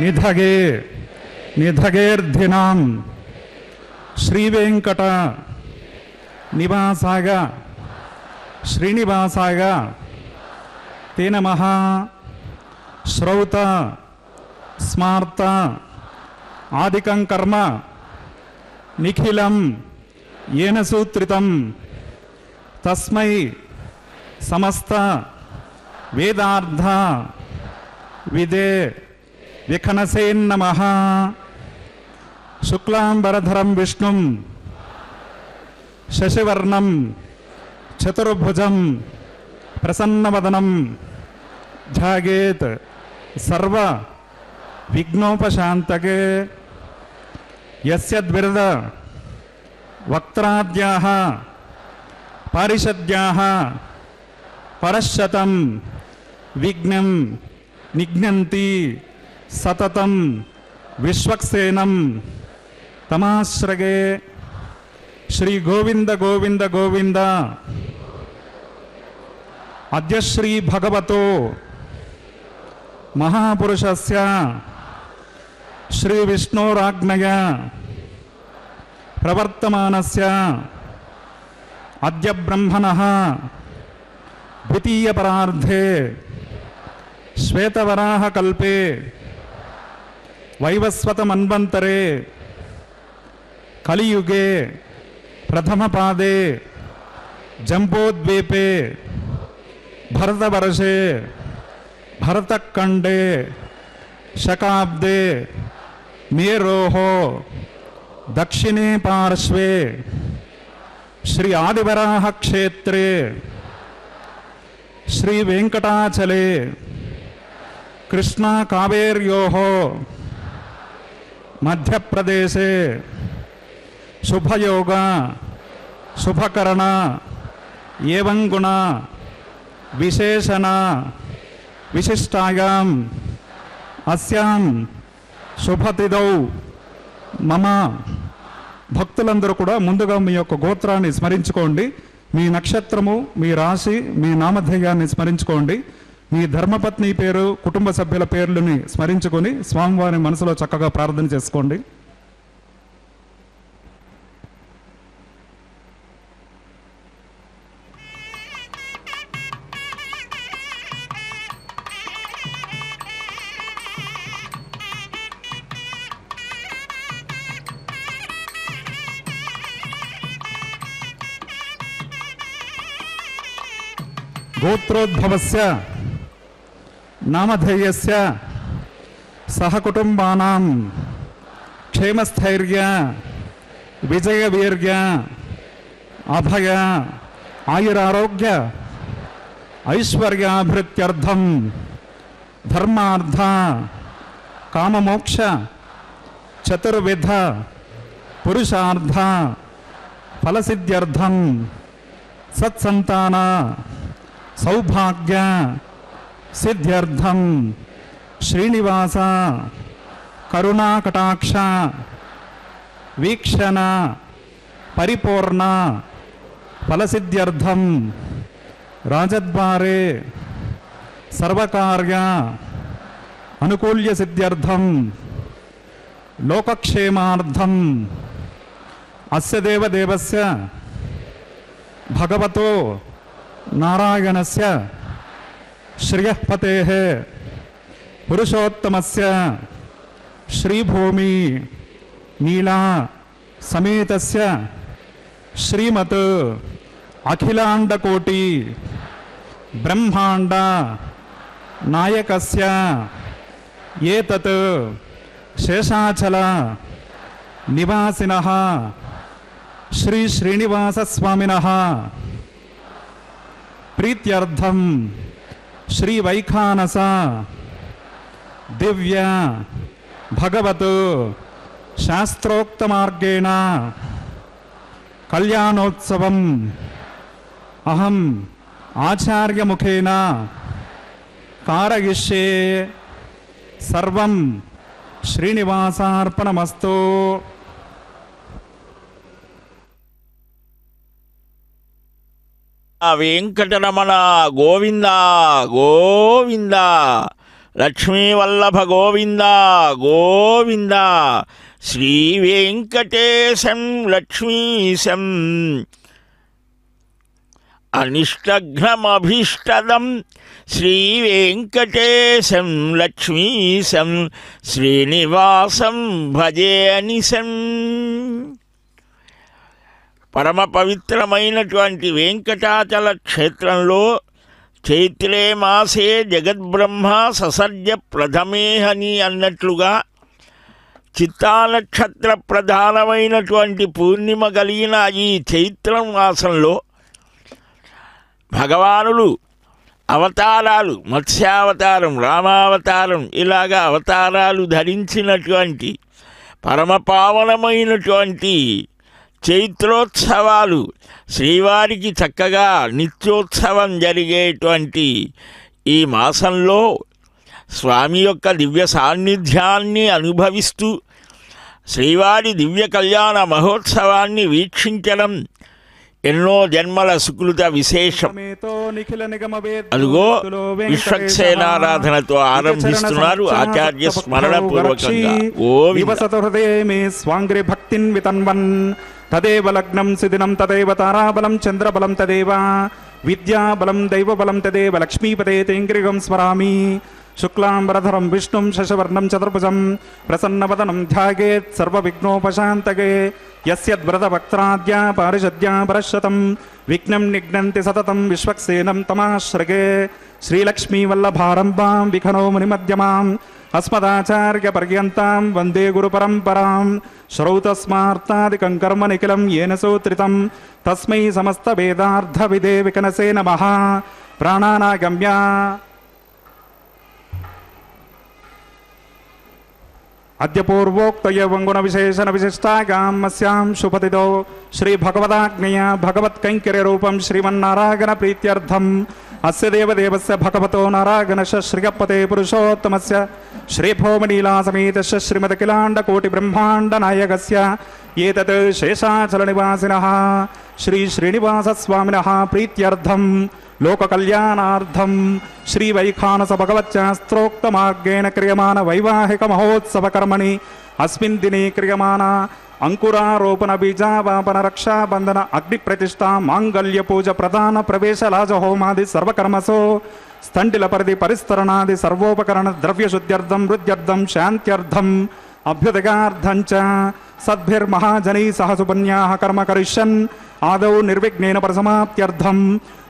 నిధగే నిధగేర్ధినాం శ్రీవేంకట నివాసాయ శ్రీనివాసాయ తే నమః. శ్రౌత స్మార్త ఆదికం కర్మ నిఖిలం ఏన సూత్రితం తస్మై సమస్త వేదార్థ విదే విఖనసేన్నమః. శుక్లాంబరధరం విష్ణుం శశివర్ణం చతుర్భుజం ప్రసన్నవదనం ధ్యాయేత్ సర్వ విఘ్నోపశాంతకే. యస్యద్విరద వక్త్రాద్యాః పారిషద్యాః పరశతం విఘ్నం నిఘ్నంతి సతతం విశ్వక్సేనం తమాశ్రగే. శ్రీ గోవింద గోవింద గోవింద. అద్య శ్రీ భగవతో మహాపురుషస్య శ్రీ విష్ణోరాజ్ఞయ ప్రవర్తమానస్య అద్య బ్రహ్మణః ద్వితీయ పరార్ధే శ్వేతవరాహ కల్పే వైవస్వత మన్వంతరే కలియుగే ప్రథమ పాదే జంబోద్వీపే భరతవర్షే భరతఖండే శకాబ్దే మేరోః దక్షిణే పార్శ్వే శ్రీ ఆదివరాహ క్షేత్రే శ్రీ వెంకటాచలే కృష్ణా కావేర్యోః మధ్యప్రదేశే శుభయోగ శుభకరణ ఏవం గుణ విశేషణ విశిష్టాయాం అస్యాం శుభతిథౌ మమ. భక్తులందరూ కూడా ముందుగా మీ యొక్క గోత్రాన్ని స్మరించుకోండి. మీ నక్షత్రము, మీ రాశి, మీ నామధేయాన్ని స్మరించుకోండి. మీ ధర్మపత్ని పేరు, కుటుంబ సభ్యుల పేర్లని స్మరించుకొని స్వామివారి మనసులో చక్కగా ప్రార్థన చేసుకోండి. గోత్రోద్భవస్య నామధేయస్య సహకుటుంబానాం క్షేమస్థైర్య విజయవీర్య అభయ ఆయురారోగ్య ఐశ్వర్యాభివృద్ధ్యర్థం ధర్మార్థ కామమోక్ష చతుర్విధ పురుషార్థ ఫలసిద్ధ్యర్థం సత్సంతాన సౌభాగ్య సిద్ధ్యర్థం శ్రీనివాస కరుణాకటాక్ష వీక్షణ పరిపూర్ణ ఫలసిద్ధ్యర్థం రాజద్వారే సర్వకార్య అనుకూల్య సిద్ధ్యర్థం లోకక్షేమార్థం అస్య దేవదేవస్య భగవతో నారాయణస్య శ్రియఃపతేః పురుషోత్తమస్య శ్రీభూమి నీలా సమేతస్య శ్రీమత్ అఖిలాండకోటి బ్రహ్మాండ నాయకస్య ఏతత్ శేషాచల నివాసినః శ్రీ శ్రీనివాస స్వామినః ప్రీత్యర్థం శ్రీ వైఖానస దివ్య భగవత్ శాస్త్రోక్త మార్గేణ కళ్యాణోత్సవం అహం ఆచార్యముఖేన కారయిష్యే. సర్వం శ్రీనివాసార్పణమస్తు. వెంకటరమణ గోవింద గోవింద. లక్ష్మీవల్లభ గోవింద గోవింద. శ్రీవేంకటేశం లక్ష్మీశం అనిష్టఘ్నమభీష్టదం శ్రీవేంకటేశం లక్ష్మీశం శ్రీనివాసం భజే అనిశం. పరమ పవిత్రమైనటువంటి వెంకటాచల క్షేత్రంలో చైత్రే మాసే జగద్బ్రహ్మ ససర్జ ప్రథమేహని అన్నట్లుగా చిత్తా నక్షత్ర ప్రధానమైనటువంటి పూర్ణిమ కలిగిన ఈ చైత్రం మాసంలో భగవానులు అవతారాలు, మత్స్యావతారం, రామావతారం, ఇలాగా అవతారాలు ధరించినటువంటి పరమపావనమైనటువంటి చైత్రోత్సవాలు శ్రీవారికి చక్కగా నిత్యోత్సవం జరిగేటువంటి ఈ మాసంలో స్వామి యొక్క దివ్య సాన్నిధ్యాన్ని అనుభవిస్తూ శ్రీవారి దివ్య కళ్యాణ మహోత్సవాన్ని వీక్షించడం ఎన్నో జన్మల సుకృత విశేషం. అదుగో విశ్వక్సేనారాధనతో ఆరంభిస్తున్నారు ఆచార్య స్మరణ పూర్వకంగా. తదేవ లగ్నం సిదినం తదేవ తారాబలం చంద్రబలం తదేవ విద్యాబలం దైవబలం తదేవ లక్ష్మీపదే తేంగ్రిగం స్మరామి. శుక్లాంబరధరం విష్ణుం శశవర్ణం చతుర్భుజం ప్రసన్నవదనం ధ్యాయేత్ సర్వవిఘ్నోపశాంతకే. యస్యద్వ్రతవక్త్రాద్యా పారిషద్యా పరశతం విఘ్నం నిఘ్నంతి సతతం విశ్వక్సేనం తమాశ్రగే. శ్రీలక్ష్మీవల్లభారంభాం విఘ్నో మునిమధ్యమాం అస్మదాచార్యపర్యంతాం వందే గురుపరంపరాం. శ్రౌతస్మార్తాదికం కర్మ నిఖిలం ఏన సూత్రితం తస్మై సమస్త వేదార్థ విదే వికనసే నమః. ప్రాణానాగమ్య అద్య పూర్వోక్తయ వంగుణ విశేషణ విశిష్టాగాం అస్యాం శుభతిదో శ్రీ భగవదాజ్ఞయ భగవత్కైంకర్య రూపం శ్రీమన్నారాయణ ప్రీత్యర్థం అస్య దేవదేవస్య భగవతో నారాయణస్య శ్రీగపతే పురుషోత్తమస్య శ్రీభౌమలీలాసమేతస్య శ్రీమదఖిలాండకోటి బ్రహ్మాండ నాయకస్య ఏతత్ శేషాచల నివాసినః శ్రీ శ్రీనివాసస్వామినః ప్రీత్యర్థం లోకకల్యాణార్థం శ్రీవైఖానస భగవచ్చాస్త్రోక్తమార్గేణ క్రియమాణ వైవాహిక మహోత్సవ కర్మణి అస్మిన్ దినే క్రియమాణ అంకురారోపణ బీజావాపన రక్షాబంధన అగ్నిప్రతిష్ఠా మాంగళ్య పూజ ప్రధాన ప్రవేశ లాజహోమాది సర్వకర్మసో స్థండిల పరిధి పరిస్తరణాది సర్వోపకరణ ద్రవ్యశుద్ధ్యర్థం వృద్ధ్యర్థం శాంత్యర్థం అభ్యుదగార్థం చ సద్భిర్మహాజనై సహ సుపుణ్యాః కర్మ కరిష్యన్ ఆదౌ నిర్విఘ్నేన పరిసమాప్త్యర్థం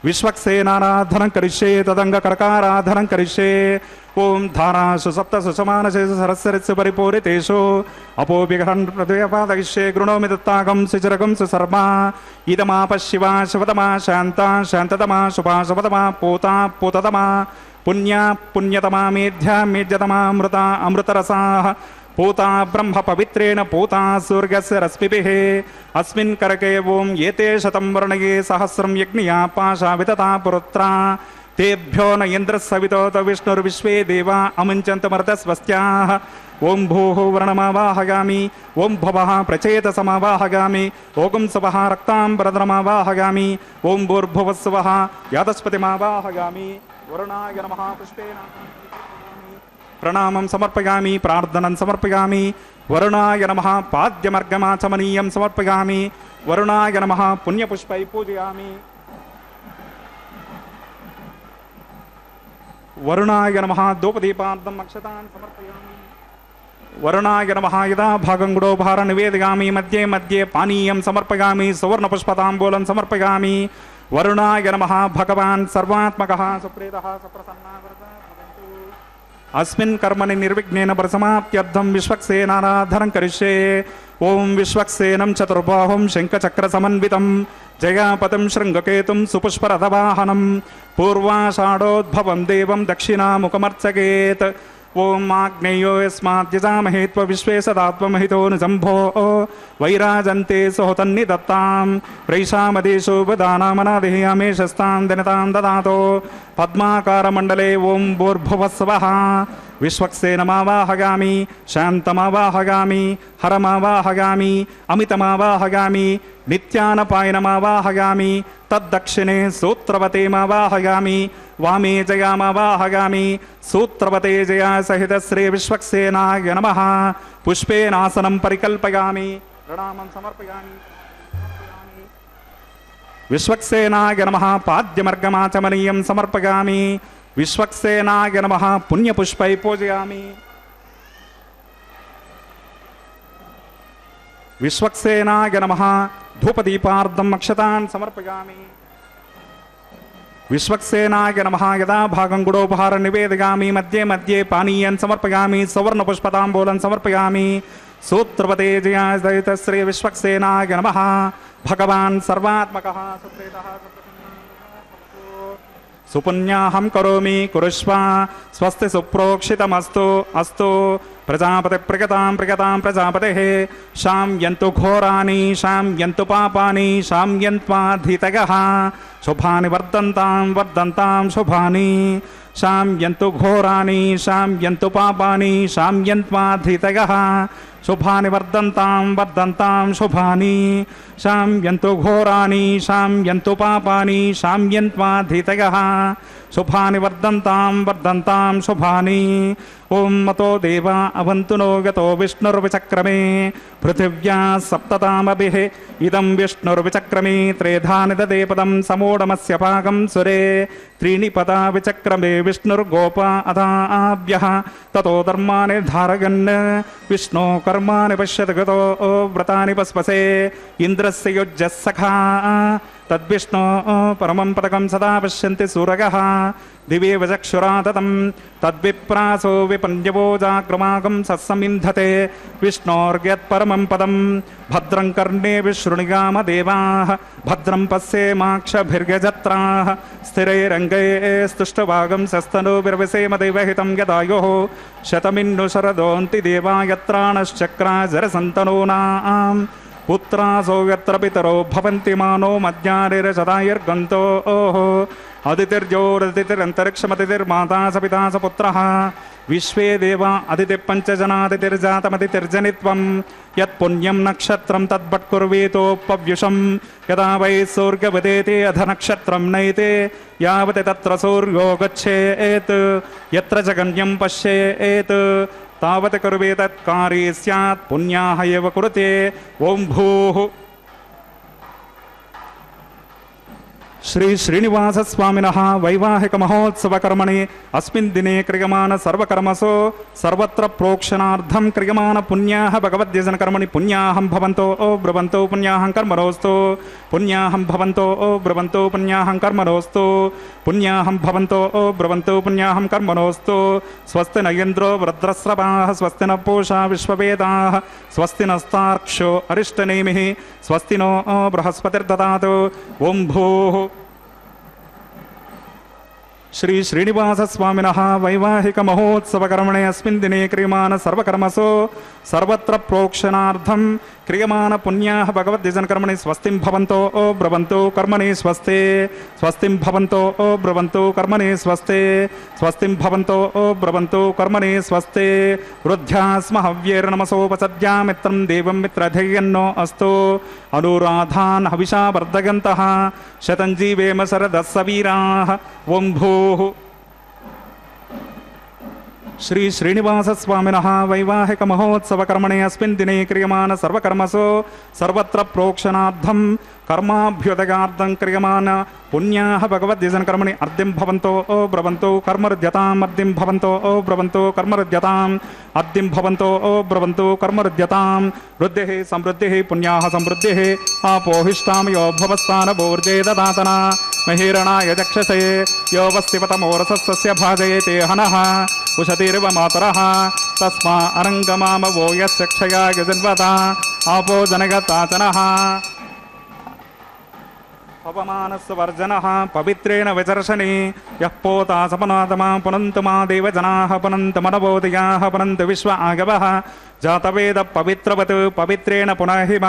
విశ్వక్సేనారాధనం కరిష్యే తదంగకరకారాధనం కరిష్యే. ఓం ధారాసు సప్త సుసమానశేషు సరస్సరిత్సు పరిపూరితేషు అపోపిగహన్ ప్రతిపాదయిష్యే గృణోమి దత్తాగం శిచిరగం సుసర్మా. ఇదమాప శివా శివతమా శాంతా శాంతతమా శుభా శుభతమా పూతా పూతతమా పుణ్యా పుణ్యతమా మేధ్యా మేధ్యతమా అమృత అమృతరసాః పూతా బ్రహ్మ పవిత్రేణ పూతా సూర్యస్య రశ్మిభిః. అస్మిన్ కరకే ఓం ఏతే శతం వర్ణగే సహస్రం యజ్ఞియా పాశా వితతా పురుత్రా తేభ్యో న ఇంద్రస్సవితోత విష్ణుర్విశ్వే దేవా అముంచంత మర్దస్వస్త్యాః. ఓం భూః వర్ణమావాహగామి ఓం భవః ప్రచేతసమావాహగామి ఓం సవః రక్తాంబరధరమావాహగామి ఓం భూర్భువస్సువః యాతస్పతిమావాహగామి. వరుణాయ నమః పుష్పేణ ప్రణామం సమర్పయామి ప్రార్థనం సమర్పయామి. వరుణాయ నమః పాద్యమర్గమాచమనీయం సమర్పయామి. వరుణాయ నమః పుణ్యపుష్పై పూజయామి. వరుణాయ నమః ధూపదీపార్థం అక్షతాన్ సమర్పయామి. వరుణాయ నమః యదా భాగం గుడోపహార నివేదయామి. మధ్యే మధ్యే పానీయం సమర్పయామి. సువర్ణపుష్పతాంబూలం సమర్పయామి. వరుణాయ నమః భగవాన్ సర్వాత్మకః సుప్రీతః సుప్రసన్నः అస్మిన్ కర్మని నిర్విఘ్నేన పరిసమాప్త్యర్థం విశ్వక్సేనారాధనం కరిష్యే. ఓం విశ్వక్సేనం చతుర్బాహుం శంఖచక్ర సమన్వితం జయాపతం శృంగకేతుం సుపుష్పరథవాహనం పూర్వాషాఢోద్భవం దేవం దక్షిణాముఖమర్చకేత్. ఓం ఆగ్నేయో యస్మాద్యజామహే త్వ విశ్వే సదాత్వమహితో నిజంభో వైరాజంతే సుహుతన్నిదత్తాం ప్రైషామదేశోపదానామనాదేయామే శస్తాం దినతాం దదాతో పద్మాకారమండలే ఓం భూర్భువస్వః విశ్వక్సేనమావాహగామి శాంతమావాహగామి హరమావాహగామి అమితమావాహగామి నిత్యానపాయనమావాహగామి తద్దక్షిణే సూత్రవతేమావాహగామి వామే జయామావాహగామి సూత్రవతే జయా సహిత శ్రీ విశ్వక్సేనాయ నమః పుష్పేనాసనం పరికల్పయామి ప్రణామం సమర్పయామి విశ్వక్సేనాయ నమః పాద్యమర్గమాచమనీయం సమర్పయామి విశ్వక్సేనాయ నమః పుణ్యపుష్పై పూజయామి విశ్వక్సేనాయ నమః ధూపదీపార్ధం అక్షతాన్ సమర్పయామి విశ్వక్సేనాయ నమః యదా భాగం గుడోపహారం నివేదయామి మధ్యే మధ్యే పానీయం సమర్పయామి సువర్ణపుష్పతాంబూలం సమర్పయామి సూత్రవతే జయాదయిత శ్రీ విశ్వక్సేనాయ నమః భగవాన్ సర్వాత్మకః సుప్రీతః సుపుణ్యాహం కరోమి కురుష్వ స్వస్తి సుప్రోక్షితమస్తు అస్తు ప్రజాపతి ప్రగతాం ప్రజాపతిః శామ్యంతు ఘోరాని శామ్యంతు పాపాని శామ్యంత్వాధితగః శుభాని వర్ధంతాం శుభాని శామ్యంతు ఘోరాని శామ్యంతు పాపాని శామ్యంత్వాధితగః శుభాని వర్ధంతాం శుభాని శామ్యంతు ఘోరాని శామ్యంతు పాపాని శామ్యంత్వాధితగః శుభాని వర్ధంతాం శుభాని ఓం మతో దేవా అవంతు నో గతో విష్ణుర్విచక్రమే పృథివ్యా సప్తతామభిః ఇదం విష్ణుర్విచక్రమే త్రేధాని దదే పదం సమూఢమస్య పాకం సురే త్రీణి పదా విచక్రమే విష్ణుర్గోప అథాభ్యః తతో ధర్మాని ధారయన్ విష్ణో కర్మాణి పశ్యతి గతో వ్రతాని పస్పసే ఇంద్రస్య యుజ్యః సఖా తద్విష్ణో పరమం పదకం సదా పశ్యంతి సూరగః దివే వచక్షురాతతం తద్విప్రాసో విపన్యవో జాగ్రమాగం సత్సమింధతే విష్ణోర్యత్పరమం పదం భద్రం కర్ణే విశృణుగామ దేవాః భద్రం పశ్యేమాక్షభిర్గజత్రాః స్థిరైరంగై స్తుష్టవాగం సస్తనూభిర్విసేమ దేవహితం యదాయుః శతమిన్ను శరదోంతి దేవాయత్రాణశ్చక్రాజరసంతనూనాం పుత్రాసో యత్ర పితరో భవంతి మానో మధ్యానిరశతాయుర్గంతో అదితిర్జోరదితిరంతరిక్షమతిర్మాతా సపితా స పుత్రః విశ్వే దేవా అదితి పంచజనాదితిర్జాతమదితిర్జనిత్వం యత్పుణ్యం నక్షత్రం తద్భట్కుర్వేతోపవ్యుషం యదా వై సూర్యవదేతే అధ నక్షత్రం నైతే యావతి తత్ర సూర్యో గచ్చేత్ యత్ర జగన్యం పశ్యేత్ తావత్ కుర్వేతత్ కార్యే స్యాత్ పుణ్యాః ఏవ కురుతే ఓం భూః శ్రీ శ్రీనివాస స్వామినః వైవాహిక మహోత్సవ కర్మణి అస్మిన్ దినే క్రియమాణ సర్వకర్మసో సర్వత్ర ప్రోక్షణార్థం క్రియమాణ పుణ్యాః భగవద్యజన కర్మణి పుణ్యాహం భవంతో బ్రువంతో పుణ్యాహం కర్మణోస్తు పుణ్యాహం భవంతో బ్రువంతో పుణ్యాహం కర్మణోస్తు పుణ్యాహం భవంతో బ్రువంతో పుణ్యాహం కర్మణోస్తు స్వస్తి న ఇంద్రో వృద్రస్రవాః స్వస్తి న పూషా విశ్వవేదాః స్వస్తి నస్తార్క్ష్యో అరిష్టనేమిః స్వస్తి నో బృహస్పతిర్దదాతు ఓం భూః శ్రీ శ్రీనివాస స్వామినః వైవాహిక మహోత్సవ కర్మణి అస్మిన్ దినే క్రియమాణ సర్వకర్మసో సర్వత్ర ప్రోక్షణార్థం క్రియమాణ పుణ్యాః భగవద్యజన కర్మణి స్వస్తిం భవంతో బ్రువంతో కర్మణి స్వస్తే స్వస్తిం భవంతో బ్రువంతో కర్మణి స్వస్తే స్వస్తిం భవంతో బ్రువంతో కర్మణి స్వస్తే వృద్ధ్యాస్మ హవ్యేర్నమసోపసద్యా మిత్రం దేవం మిత్రధేయన్నో అస్తు అనురాధాన్ హవిషా వర్ధగంతః శతం జీవేమ శరదః సవీరాః ఓం భూః శ్రీ శ్రీనివాస స్వామినః వైవాహిక మహోత్సవ కర్మణి అస్మిన్ దినే క్రియమాణ సర్వకర్మసో సర్వత్ర ప్రోక్షణార్థం కర్మాభ్యుదయార్థం క్రియమాణ పుణ్యాః భగవద్యజన కర్మణి అర్ధిం భవంతో బ్రువంతో కర్మరుద్యతాం అర్ధిం భవంతో బ్రువంతో కర్మరుద్యతాం అర్ధిం భవంతో బ్రువంతో కర్మరుద్యతాం వృద్ధిః సమృద్ధిః పుణ్యాః సమృద్ధిః ఆపోహిష్టాం యో భవస్థాన భోర్జే దదాతన మహీరణాయ చక్షసే యో వస్తిపతమోరసస్య భాజయేతే హనః ఉషతిర్వ మాతరః తస్మా అరంగమామవో యస్య క్షయాయ జన్వతా ఆపో జనగతాచనః పవమానస్వర్జనః పవిత్రేణ విచర్షణి యః పోతా సపనాతమా పునంతు మా దేవజనాః పునంతు మనబోధియాః పునంతు విశ్వ ఆగవః జాతవేద పవిత్రవత్ పవిత్రేణ పునఃహిమ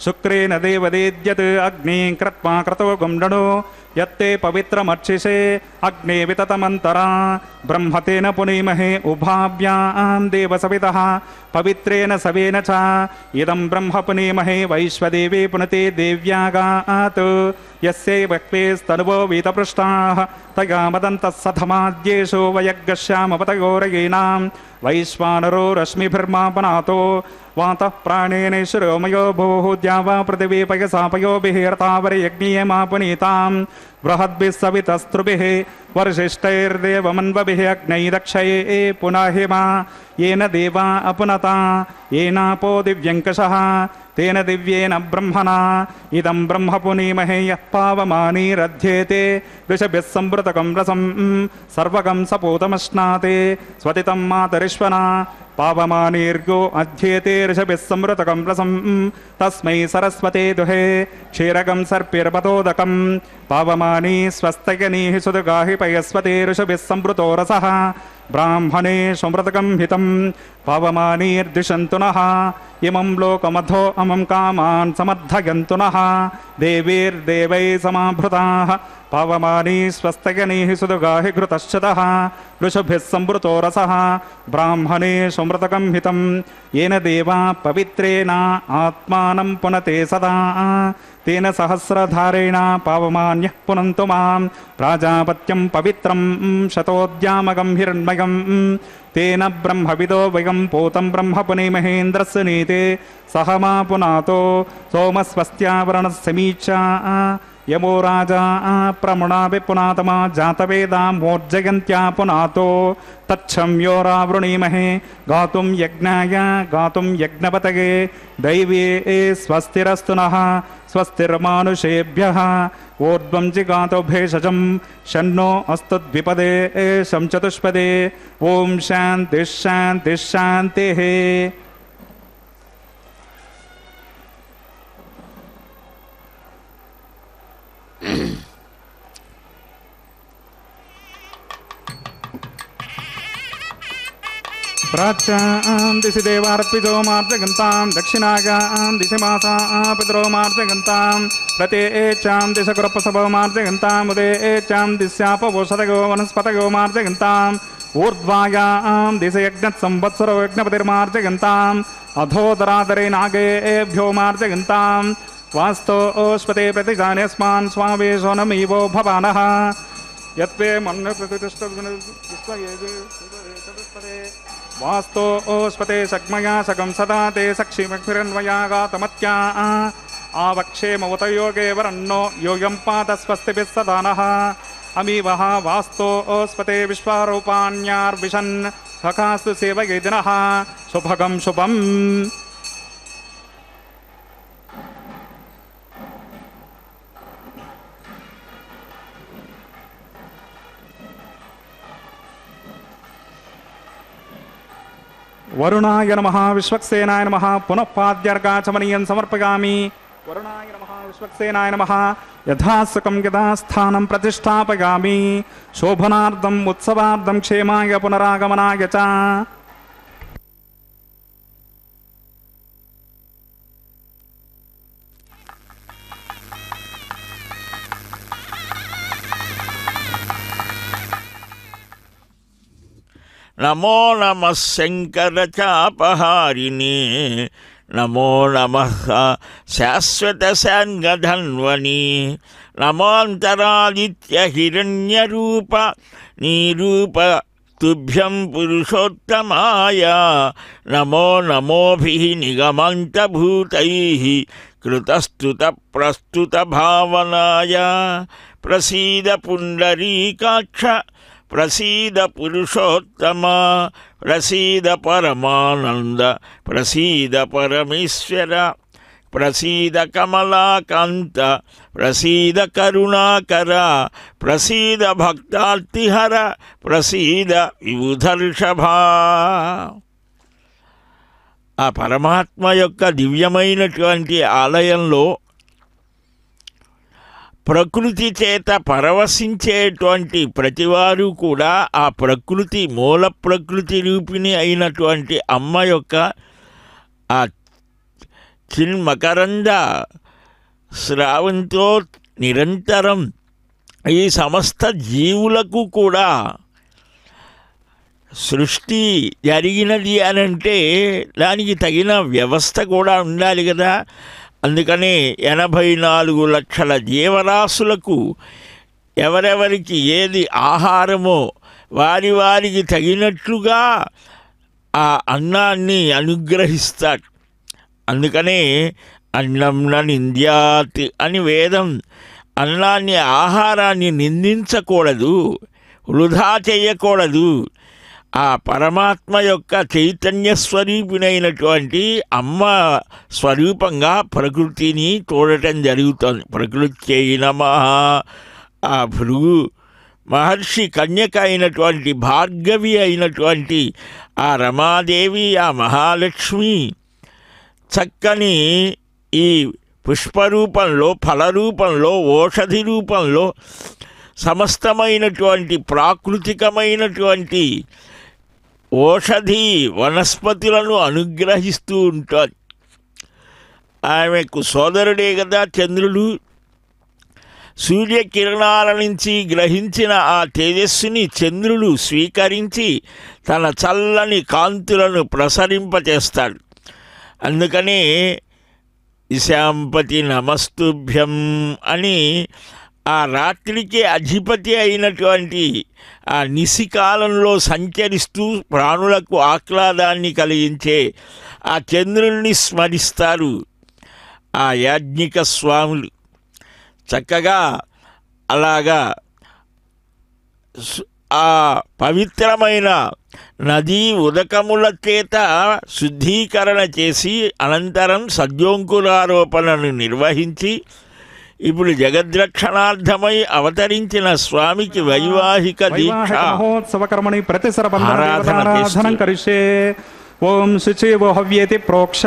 శుక్రేణ దేవదేద్యత్ అగ్ని క్రత్వా క్రతో గుండడో యత్తే పవిత్రమర్చిషే అగ్నే వితతమంతరా బ్రహ్మతేన పునీమహే ఉభాభ్యాం దేవసవితః పవిత్రేణ సవేన చ ఇదం బ్రహ్మ పునీమహే వైశ్వదేవే పునతే దేవ్యాగాత్ యస్యై వక్వేస్తనువో వీతపృష్టాః తయా మదంతః సధమాద్యేషో వయగ్గశ్యామపతయోరయీనాం వైశ్వానరో రశ్మిభిర్మాపనాతో వాతః ప్రాణేనేశ్వరోమయో భూః ద్యావా పృథివీ పయసాపయోభిः రతావరయజ్ఞీయమాపునీతాం బృహద్భిः సవితస్త్రుభిः వర్షిష్ఠైర్దేవమన్వభిः అగ్నైరక్షయే పునఃహిమ येन देवा अपुनता येनापो दिव्यङ्कषः तेन दिव्येन ब्रह्मणा इदं ब्रह्म पुनीमहे यः पावमानीरध्येते ऋषभिः संवृतकं रसं सर्वकं सपूतमश्नाते स्वतितं मातरिश्वना पावमानीर्गो अध्येते ऋषभिः संवृतकं रसं तस्मै सरस्वते दुहे क्षीरकं सर्पिर्पतोदकं पावमानी स्वस्तयनीः सुदगाहि पयस्वते ऋषभिः संवृतो रसः ब्राह्मणे समृतकं हितं पावमानीर्दिशन्तु नः इमं लोकमधो अमं कामान् समर्थयन्तु नः देवीर्देवैः समाभृताः पावमानी स्वस्तयनीः सुदगाहि घृतश्चतः वृषभिः संवृतो रसः ब्राह्मणे समृतकं हितं येन देवा पवित्रेण आत्मानं पुनते सदा तेन सहस्रधारेण पावमान्यः पुनन्तु मां प्राजापत्यं पवित्रं शतोद्यामकं हिरण्मयं तेन ब्रह्मविदो वयं पूतं ब्रह्म पुनीमहेन्द्रस्य नीते सह मा पुनातो सोमस्वस्त्यावरणस्य मीचा यमो राजा प्रमुणापि पुनातमा जातवेदां मोर्जयन्त्या पुनातो तच्छम्यो रावृणीमहे गातुं यज्ञाय गातुं यज्ञपतये दैवे स्वस्तिरस्तु नः स्वस्तिर्मानुषेभ्यः ऊर्ध्वं जिगातो भेषजं शन्नो अस्तु द्विपदे शं चतुष्पदे ओम शान्तिः शान्तिः शान्तिः। प्राच्यां दिशि देवार्पितो मार्जगन्तां दक्षिणागां दिशि मासां पितरो मार्जगन्तां प्रत्येचां दिश गुरपसभो मार्जगन्तां उदेचां दिश्यापवोषधयो वनस्पतयो मार्जगन्तां ऊर्ध्वायां दिश यज्ञसंवत्सरो यज्ञपतिर्मार्जगन्ताम् अधोदरादरे नागेभ्यो मार्जगन्तां वास्तोस्पते प्रतिजानेऽस्मान् स्वावेशो नमीवो भवानः यत्वे मन्नप्रतिष्ठविश्वये वास्तो ओस्पते सक्मया सकं सदा ते सक्षिमक्षिरन्वया गातमत्या आवक्षेमवतयोगे वरन्नो योऽयं पात स्वस्तिभिः सदा नः अमीवः वास्तो ओस्पते विश्वारूपाण्यार्विशन् सखास्तु सेवयेदिनः शुभगं शुभम्। वरुणाय नमः विश्वक्सेनाय नमः पुनः पाद्यार्घाचमनीयं समर्पयामि। वरुणाय नमः विश्वक्सेनाय नमः यथासकं यथास्थानं प्रतिष्ठापयामि शोभनार्थम् उत्सवार्थं क्षेमाय पुनरागमनाय च। नमो नमः शङ्करचापहारिणे नमो नमः शाश्वतसाङ्गधन्वने नमोऽन्तरादित्यहिरण्यरूप निरूप तुभ्यं पुरुषोत्तमाय नमो नमोभिः निगमन्तभूतैः कृतस्तुतप्रस्तुतभावनाय प्रसीद पुण्डरीकाक्ष प्रसीद पुरुषोत्तम प्रसीद परमानंद प्रसीद परमेश्वर प्रसीद कमलाकांत प्रसीद करुणाकर प्रसीद भक्तार्तिहर प्रसीद विबुधर्षभा। ఆ పరమాత్మ యొక్క దివ్యమైనటువంటి ఆలయంలో ప్రకృతి చేత పరవశించేటువంటి ప్రతివారు కూడా ఆ ప్రకృతి మూల ప్రకృతి రూపిణి అయినటువంటి అమ్మ యొక్క ఆ చిన్మకరంద స్రావంతో నిరంతరం ఈ సమస్త జీవులకు కూడా సృష్టి జరిగినది అని అంటే దానికి తగిన వ్యవస్థ కూడా ఉండాలి కదా. అందుకనే 84 లక్షల జీవరాశులకు ఎవరెవరికి ఏది ఆహారమో వారికి తగినట్లుగా ఆ అన్నాన్ని అనుగ్రహిస్తాడు. అందుకనే అన్నం న నింద్యాత్ అని వేదం అన్నాన్ని ఆహారాన్ని నిందించకూడదు, వృధా చేయకూడదు. ఆ పరమాత్మ యొక్క చైతన్య స్వరూపిణైనటువంటి అమ్మ స్వరూపంగా ప్రకృతిని చూడటం జరుగుతుంది. ప్రకృతి నమః. ఆ భృగు మహర్షి కన్యక అయినటువంటి భార్గవి అయినటువంటి ఆ రమాదేవి, ఆ మహాలక్ష్మి చక్కని ఈ పుష్పరూపంలో, ఫలరూపంలో, ఓషధి రూపంలో సమస్తమైనటువంటి ప్రాకృతికమైనటువంటి ఓషధి వనస్పతులను అనుగ్రహిస్తూ ఉంటాడు. ఆమెకు సోదరుడే కదా చంద్రుడు. సూర్యకిరణాల నుంచి గ్రహించిన ఆ తేజస్సుని చంద్రుడు స్వీకరించి తన చల్లని కాంతులను ప్రసరింపచేస్తాడు. అందుకనే దిశాంపతి నమస్తుభ్యం అని ఆ రాత్రికి అధిపతి అయినటువంటి ఆ నిశికాలంలో సంచరిస్తూ ప్రాణులకు ఆహ్లాదాన్ని కలిగించే ఆ చంద్రుణ్ణి స్మరిస్తారు ఆ యాజ్ఞిక స్వాములు. చక్కగా అలాగా ఆ పవిత్రమైన నదీ ఉదకముల చేత శుద్ధీకరణ చేసి అనంతరం సద్యోంకురారోపణను నిర్వహించి ఇప్పుడు జగద్రక్షణార్థమై అవతరించిన స్వామికి వైవాహిక దీక్ష మహోత్సవకర్మణి ఆరాధన కరిష్యే. ఓం శుచివో హవ్యేతి ప్రోక్ష.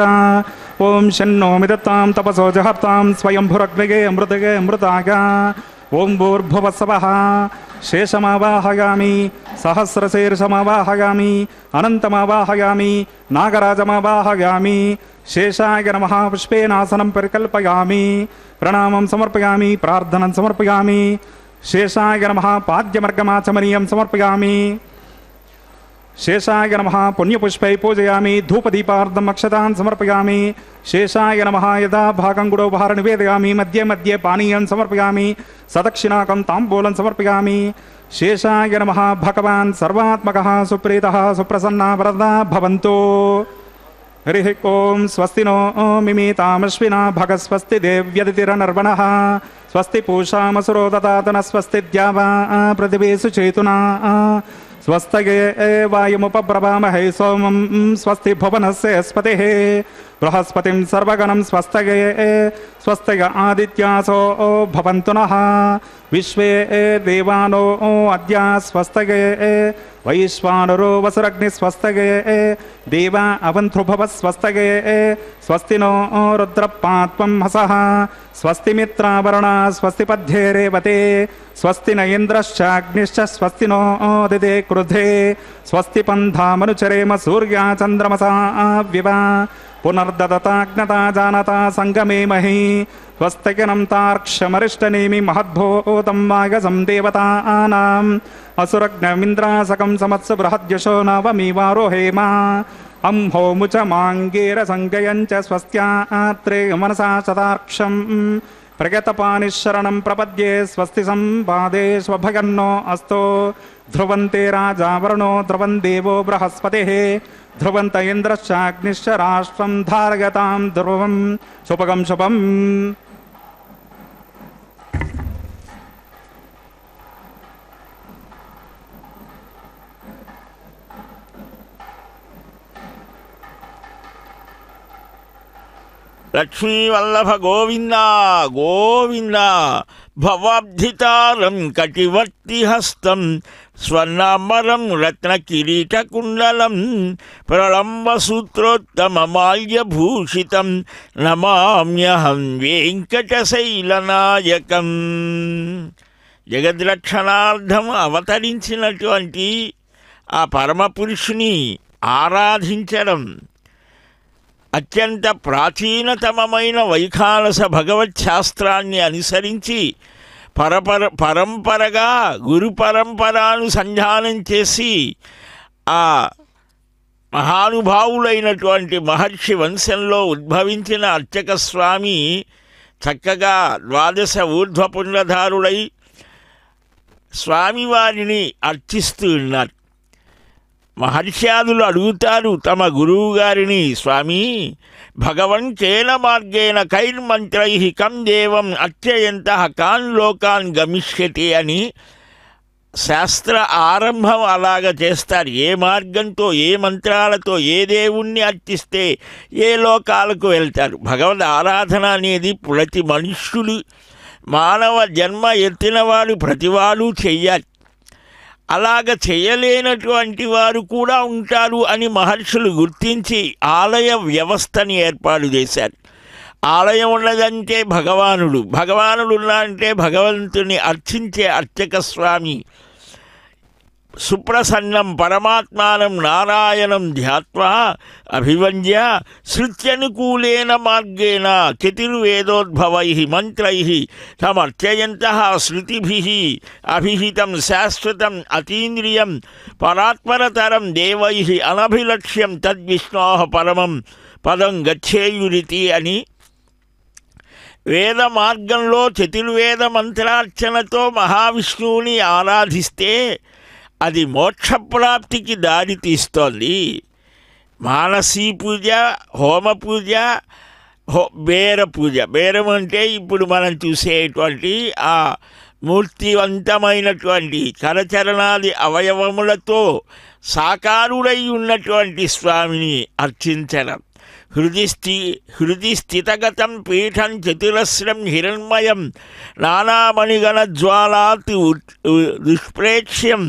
ఓం షన్నో మిదతాం తపసో జహర్తాం స్వయంభురగ్నిగే అమృతగే అమృతాగా. ఓం భూర్భువస్సవః. శేషమావాహయామి, సహస్రశీర్షమావాహయామి, అనంతమావాహయామి, నాగరాజమావాహయామి. శేషాయ నమః. పుష్పేనాసనం పరికల్పయామి, ప్రణామం సమర్పయామి, ప్రార్థనం సమర్పయామి. శేషాయ నమః. పాద్యమర్గమాచమనీయం సమర్పయామి. శేషాయ నమః. పుణ్యపుష్పై పూజయామి, ధూపదీపార్థం అక్షతాన్ సమర్పయామి. శేషాయ నమః. యదా భాగం గుడోపహార నివేదయామి, మధ్య మధ్య పానీయం సమర్పయామి, సదక్షిణాకం తాంబూలం సమర్పయామి. శేషాయ నమః. భగవాన్ సర్వాత్మకః సుప్రీతః సుప్రసన్నా వరదా భవంతు. హరి ఓం. స్వస్తి నో మిమీతామశ్వినా భగస్వస్తి దేవ్యదితిరనర్వణః. స్వస్తి పూషామసురో దతాతన స్వస్తి ద్యావా పృథివీషు చేతునా. స్వస్తగే వాయుముపబ్రవామహే సోమం. స్వస్తి భువనస్యస్పతిః బృహస్పతిం సర్వగణం స్వస్తగే. స్వస్తగ ఆదిత్యాసో భవంతు నః. విశ్వే దేవానో అద్య స్వస్తగే. వైశ్వానరో వసురగ్ని స్వస్తగే. దేవా అవంతృభవ స్వస్తగే. స్వస్తి నో రుద్రపాత్వం హసః. స్వస్తి మిత్రావరుణ. స్వస్తి పద్ధ్యే రేవతే. స్వస్తి న ఇంద్రశ్చాగ్నిశ్చ. స్వస్తి నో దిదే క్రుధే. స్వస్తి పంధామనుచరేమ సూర్యా చంద్రమసా వివా. పునర్దదతాజ్ఞతా జానతా సంగమే మహీ. స్వస్తిగనం తార్క్ష్యమరిష్టనేమి మహద్భూతం వాగసం దేవతానాం. అసురగ్నమింద్రాసకం సమత్సు బృహద్యశో నవమీవారోహేమ. అంహోముచ మాంగేర సంగయంచ స్వస్త్యాత్రే మనసా శతాక్షం. ప్రగతపానిశరణం ప్రపద్యే. స్వస్తి సంపాదే స్వభగన్నో అస్తో. ధ్రువంతే రాజా వరుణో ధ్రువం దేవో బృహస్పతిః. ధ్రువంత ఇంద్రశ్చాగ్నిశ్చ రాష్ట్రం ధారయతాం ధ్రువం. శుభగం శుభం. లక్ష్మీవల్లభ గోవింద గోవింద. భవాబ్ధితారం కటివర్తిహస్తం. స్వర్ణాంబరం రత్నకిరీటకుండలం. ప్రళంబసూత్రోత్తమమాల్యభూషితం. నమామ్యహం వెంకటశైలనాయకం. జగద్రక్షణార్థం అవతరించినటువంటి ఆ పరమపురుషుని ఆరాధించడం అత్యంత ప్రాచీనతమమైన వైఖానస భగవత్ శాస్త్రాన్ని అనుసరించి పరంపరగా గురు పరంపరానుసంధానం చేసి ఆ మహానుభావులైనటువంటి మహర్షి వంశంలో ఉద్భవించిన అర్చక స్వామి చక్కగా ద్వాదశ ఊర్ధ్వపుండ్రధారుడై స్వామివారిని అర్చిస్తూ ఉన్నారు. మహర్ష్యాదులు అడుగుతారు తమ గురువు గారిని, స్వామి భగవన్ కేన మార్గేణ కైర్మంత్రై కం దేవం అర్చయంతః కాన్ లోకాన్ గమిష్యతి అని శాస్త్ర ఆరంభం అలాగ చేస్తారు. ఏ మార్గంతో, ఏ మంత్రాలతో, ఏ దేవుణ్ణి అర్చిస్తే ఏ లోకాలకు వెళ్తారు. భగవద్ ఆరాధన అనేది ప్రతి మనుష్యులు, మానవ జన్మ ఎత్తినవాడు ప్రతివాడు చెయ్యాలి. అలాగ చేయలేనటువంటి వారు కూడా ఉంటారు అని మహర్షులు గుర్తించి ఆలయ వ్యవస్థని ఏర్పాటు చేశారు. ఆలయం ఉన్నదంటే భగవానుడు ఉన్నాడంటే భగవంతుని అర్చించే అర్చక స్వామి సుప్రసన్నం పరమాత్మానం నారాయణం ధ్యాత్వా అభివంద్య శృత్యనుకూలేన మార్గేణ చతుర్వేదోద్భవై మంత్రై తమర్చయంతః శృతిభిః అభిహితం శాశ్వతం అతీంద్రియం పరాత్పరతరం దేవై అనభిలక్ష్యం తద్విష్ణోః పరమం పదం గచ్చేయురితి అని వేద మార్గంలో చతుర్వేద మంత్రార్చనతో మహావిష్ణువుని ఆరాధిస్తే అది మోక్షప్రాప్తికి దారి తీస్తోంది. మానసీ పూజ, హోమ పూజ, బేర పూజ. బేరం అంటే ఇప్పుడు మనం చూసేటువంటి ఆ మూర్తివంతమైనటువంటి కరచరణాది అవయవములతో సాకారుడై ఉన్నటువంటి స్వామిని అర్చించడం. హృది స్థితగతం పీఠం చతురస్రం హిరణ్మయం నానామణిగణజ్వాలాత్ దుష్ప్రేక్ష్యం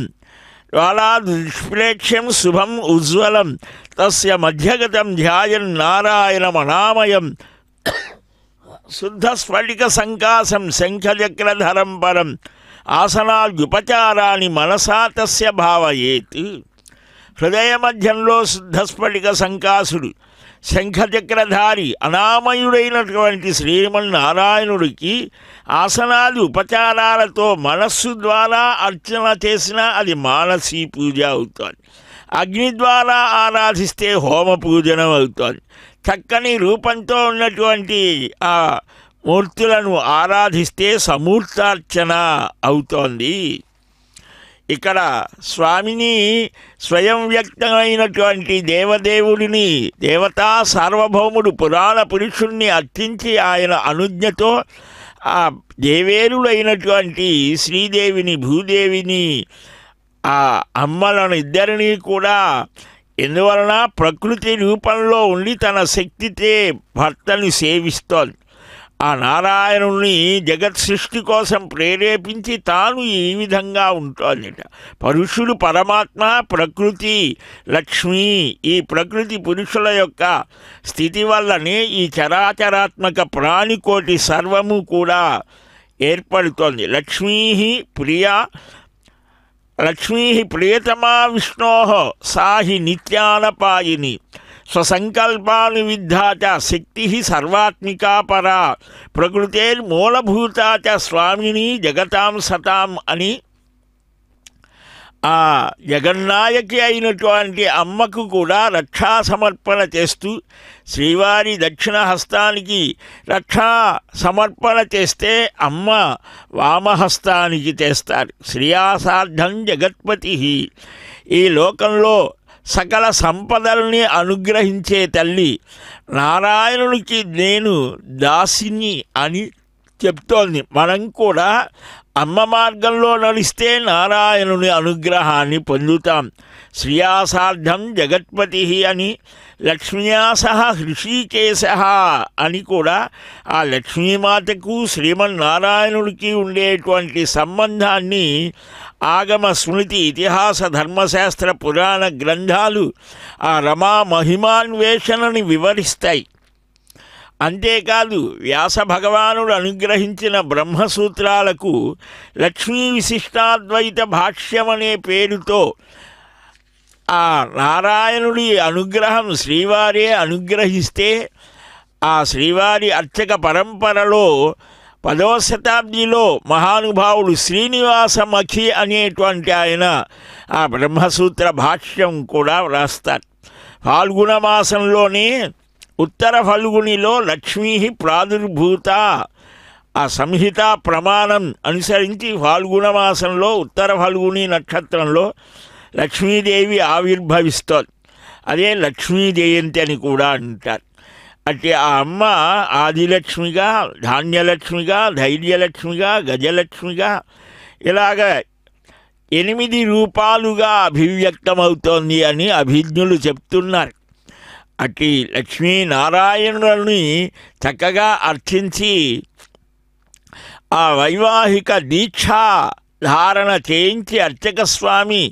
శుభం ఉజ్వలం తస్య మధ్యగతం ధ్యాయన్ నారాయణమనామయం శుద్ధస్ఫటిక సంకాసం శంఖచక్రధరం పరం ఆసనాద్యుపచారాన్ని మనసా తస్య భావయేత్. హృదయ మధ్యంలో శుద్ధస్ఫటిక సంకాసుడు, శంఖచక్రధారి అనామయుడైనటువంటి శ్రీమన్నారాయణుడికి ఆసనాది ఉపచారాలతో మనస్సు ద్వారా అర్చన చేసినా అది మానసీ పూజ అవుతుంది. అగ్ని ద్వారా ఆరాధిస్తే హోమ పూజనం అవుతుంది. చక్కని రూపంతో ఉన్నటువంటి ఆ మూర్తులను ఆరాధిస్తే సమూర్తార్చన అవుతోంది. ఇక్కడ స్వామిని స్వయం వ్యక్తమైనటువంటి దేవదేవుడిని, దేవతా సార్వభౌముడు పురాణ పురుషుణ్ణి అర్చించి ఆయన అనుజ్ఞతో ఆ దేవేరులైనటువంటి శ్రీదేవిని, భూదేవిని, ఆ అమ్మలను ఇద్దరినీ కూడా ఎందువలన ప్రకృతి రూపంలో ఉండి తన శక్తితే భర్తని సేవిస్తోంది. ఆ నారాయణుని జగత్ సృష్టి కోసం ప్రేరేపించి తాను ఈ విధంగా ఉంటోందిట. పురుషుడు పరమాత్మ, ప్రకృతి లక్ష్మి. ఈ ప్రకృతి పురుషుల యొక్క స్థితి వల్లనే ఈ చరాచరాత్మక ప్రాణికోటి సర్వము కూడా ఏర్పడుతోంది. లక్ష్మీ ప్రియతమా విష్ణో సాహి నిత్యానపాయిని స్వసంకల్పానువిద్ధా చ శక్తి సర్వాత్మికా పరా ప్రకృతేర్మూలభూతా చ స్వామిని జగతాం సతాం అని ఆ జగన్నాయకి అయినటువంటి అమ్మకు కూడా రక్షా సమర్పణ చేస్తూ శ్రీవారి దక్షిణ హస్తానికి రక్షా సమర్పణ చేస్తే అమ్మ వామహస్తానికి చేస్తారు. శ్రీయాసార్థం జగత్పతి. ఈ లోకంలో సకల సంపదల్ని అనుగ్రహించే తల్లి నారాయణునికి నేను దాసిని అని చెప్తోంది. మనం కూడా అమ్మ మార్గంలో నడిస్తే నారాయణుని అనుగ్రహాన్ని పొందుతాం. శ్రీయాసార్థం జగత్పతి అని, లక్ష్మ్యా సహ హృషీకేశ అని కూడా ఆ లక్ష్మీమాతకు శ్రీమన్నారాయణుడికి ఉండేటువంటి సంబంధాన్ని ఆగమ స్మృతి ఇతిహాస ధర్మశాస్త్ర పురాణ గ్రంథాలు ఆ రమా మహిమాన్వేషణని వివరిస్తాయి. అంతేకాదు వ్యాస భగవానుడు అనుగ్రహించిన బ్రహ్మసూత్రాలకు లక్ష్మీ విశిష్టాద్వైత భాష్యం అనే పేరుతో ఆ నారాయణుడి అనుగ్రహం శ్రీవారే అనుగ్రహిస్తే ఆ శ్రీవారి అర్చక పరంపరలో 10వ శతాబ్దిలో మహానుభావుడు శ్రీనివాసమఖి అనేటువంటి ఆయన ఆ బ్రహ్మసూత్ర భాష్యం కూడా వ్రాస్తారు. ఫాల్గుణ మాసంలోనే ఉత్తర ఫల్గునిలో లక్ష్మీ ప్రాదుర్భూత ఆ సంహిత ప్రమాణం అనుసరించి ఫాల్గుణ మాసంలో ఉత్తర ఫల్గుని నక్షత్రంలో లక్ష్మీదేవి ఆవిర్భవిస్తోంది. అదే లక్ష్మీ జయంతి అని కూడా అంటారు. అంటే ఆ అమ్మ ఆదిలక్ష్మిగా, ధాన్యలక్ష్మిగా, ధైర్యలక్ష్మిగా, గజలక్ష్మిగా ఇలాగ 8 రూపాలుగా అభివ్యక్తమవుతోంది అని అభిజ్ఞులు చెప్తున్నారు. అట్టి లక్ష్మీనారాయణులని చక్కగా అర్చించి ఆ వైవాహిక దీక్ష ధారణ చేయించి అర్చక స్వామి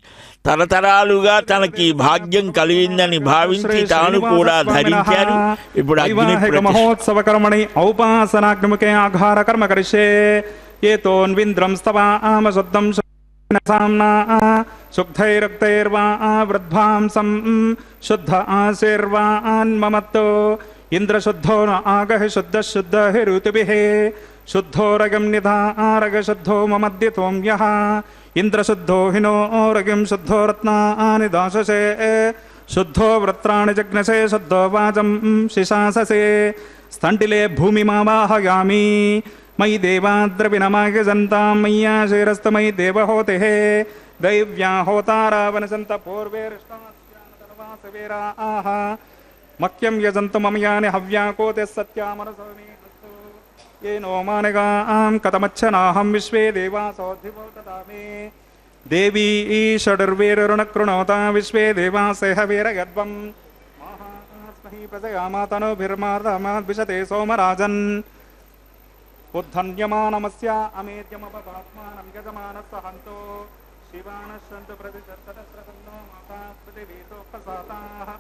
తరతరాలుగా తనకి భాగ్యం కలిగిందని భావించి తాను కూడా ధరించారు. ఇప్పుడు అగ్ని మహోత్సవ కర్మణి ఔపాసనాగ్నిముఖే ఆఘార కర్మ కరిష్యే ఏతోన్వింద్రం స్తవామ శుద్ధం సామ్నా శుద్ధైరక్తైర్వా వృద్ధాంసం శుద్ధ ఆశీర్వాన్మమత్తో ఇంద్రశుద్ధో న ఆగహ శుద్ధ శుద్ధ ఋతుభిః శుద్ధోరగం నిధారగ శుద్ధో మమద్యతోమ్యః ఇంద్రశుద్ధో హినోరగిం శుద్ధో రత్నాని దాశసే శుద్ధో వృత్రాణి జగ్నసే శుద్ధో వాచం శిశాససే స్థంటిలే భూమిమావాహయామి మయి దేవాద్రవినమాయ జంతాం మయ్యాశేరస్తమయి దేవహోతే దైవ్యా హోతారావనసంత పూర్వేరిష్టాస్యానతనవాసవేరాః మక్యం యజంత మమయాని హవ్యాకోతే సత్యామనసోమి येनो मानगां कथमच्छनाहं विश्वे देवासोऽधिपो ददामि देवी षडुर्वीरुणकृणोता विश्वे देवासेह वीरगद्वं महास्महि प्रजयामातनुभिर्मार्दमाद्विशते सोमराजन् उद्धन्यमानमस्य अमेद्यमपपात्मानं यजमानस्सहन्तो शिवानश्यन्तु प्रतिशतदस्रसन्नो माता पृथिवीतोपसाताः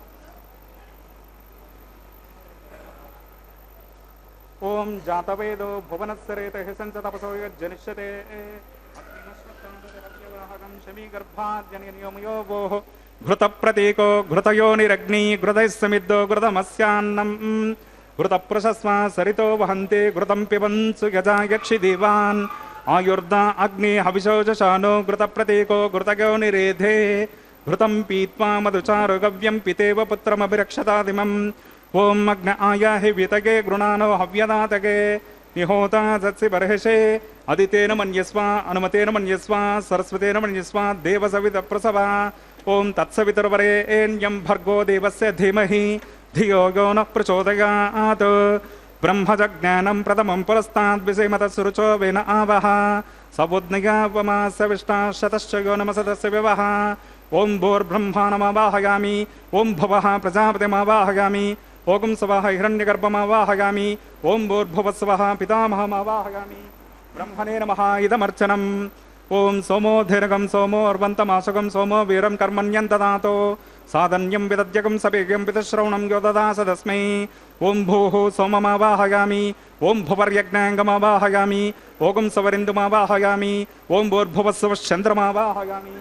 ओम जातवेदो भुवनस्सरेतः संच तपसो यज्जनिष्यते अग्निमश्वत्तादहव्यवाहकं शमीगर्भाद्यनियमयो वोः घृतप्रतीको घृतयोनिरग्नि घृतैः समिद्धो घृतमस्यान्नं घृतप्रशस्वा सरितो वहन्ति घृतं पिबन्सु यजा यक्षिदेवान् आयुर्दा अग्नि हविषो जशानो घृतप्रतीको घृतयोनिरेधे घृतं पीत्वा मधुचारो गव्यं पितेव पुत्रमभिरक्षतादिमम् ओम अग्न आयाहि वितगे गृणानो हव्यदातगे निहोता सत्सि बर्हिषे अदितेन मन्यस्वा अनुमतेन मन्यस्वा सरस्वतेन मन्यस्वा देवसवित प्रसवा ओम तत्सवितुर्वरेण्यं भर्गो देवस्य धीमहि धियो यो नः प्रचोदयात् ब्रह्मजज्ञानं प्रथमं पुरस्ताद् विषेमतस्रुचो वेन आवः सबुद्निगावमास्य शतश्च यो नमसदस्य विवः ओम भूर्ब्रह्मा नमवाहयामि ओम भवः प्रजापतिमावाहयामि ओम सवः हिरण्यगर्भमावाहयामि ओम भूर्भुवस्वः पितामहमावाहयामि ब्रह्मणे नमः इदमर्चनम् ओम सोमोधिरगं सोमोर्वन्तमाशुगं सोमो वीरं कर्मण्यं ददातो साधन्यं विदद्यकं सपेयं पितश्रवणं यो ददास तस्मै ओम भूः सोममावाहयामि ओम भुवर्यज्ञाङ्गमावाहयामि ओम सवरिन्दुमावाहयामि ओम भूर्भुवस्वश्चन्द्रमावाहयामि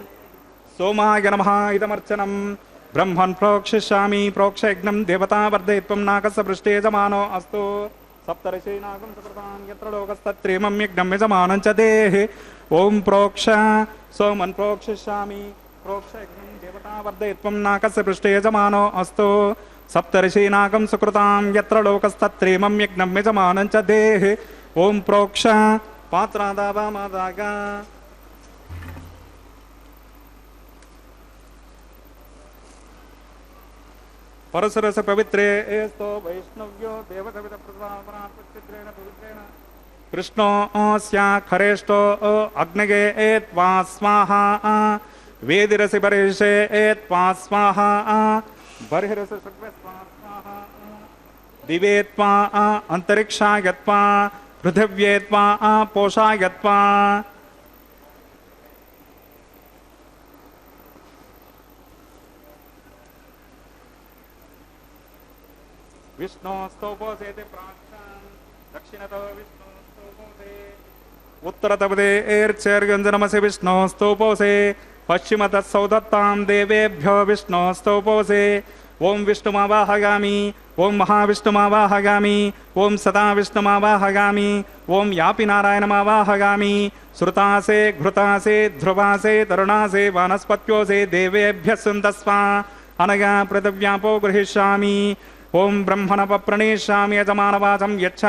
सोमाय नमः इदमर्चनं ब्रह्मन् प्रोक्षिष्यामि प्रोक्षयज्ञं देवता वर्धयित्वं नाकस्य पृष्ठे यजमानो अस्तु सप्तर्षि नागं सुकृतां यत्र लोकस्तत्रेमं यज्ञं यजमानं च देहि ओम प्रोक्ष सोमन् प्रोक्षिष्यामि प्रोक्षयज्ञं देवता वर्धयित्वं नाकस्य पृष्ठे यजमानो अस्तु सप्तर्षि नागं सुकृतां यत्र लोकस्तत्रेमं यज्ञं यजमानं च देहि ओम प्रोक्ष पात्रादावामादागा परसरस पवित्रे एस्तो वैष्णव्यो देवसवित प्रसादपरात्मचित्रेण पवित्रेण कृष्णोऽस्या खरेष्टो अग्नगे एत्वा स्वाहा वेदिरसि बर्हिषे एत्वा स्वाहा बर्हिरसि शुक्वे स्वाहा दिवेत्वा अंतरिक्षायत्वा पृथिव्येत्वा पोषायत्वा विष्णोस्तोपोसेते प्राक्षान् दक्षिणतो विष्णोस्तोपोसे उत्तरतपदे एर्चेर्गञ्जनमसि विष्णोस्तोपोसे पश्चिमतः सौदत्तां देवेभ्यो विष्णोस्तोपोसे ओम विष्णुमावाहयामि ओम महाविष्णुमावाहयामि ओम सदा विष्णुमावाहयामि ओम यापि नारायणमावाहयामि श्रुतासे घृतासे ध्रुवासे तरुणासे वनस्पत्योसे देवेभ्यः सुन्दस्वा अनया पृथिव्यापो गृहीष्यामि ओम ब्रह्मणप्रणेष्यामि यजमानवाचं यच्छ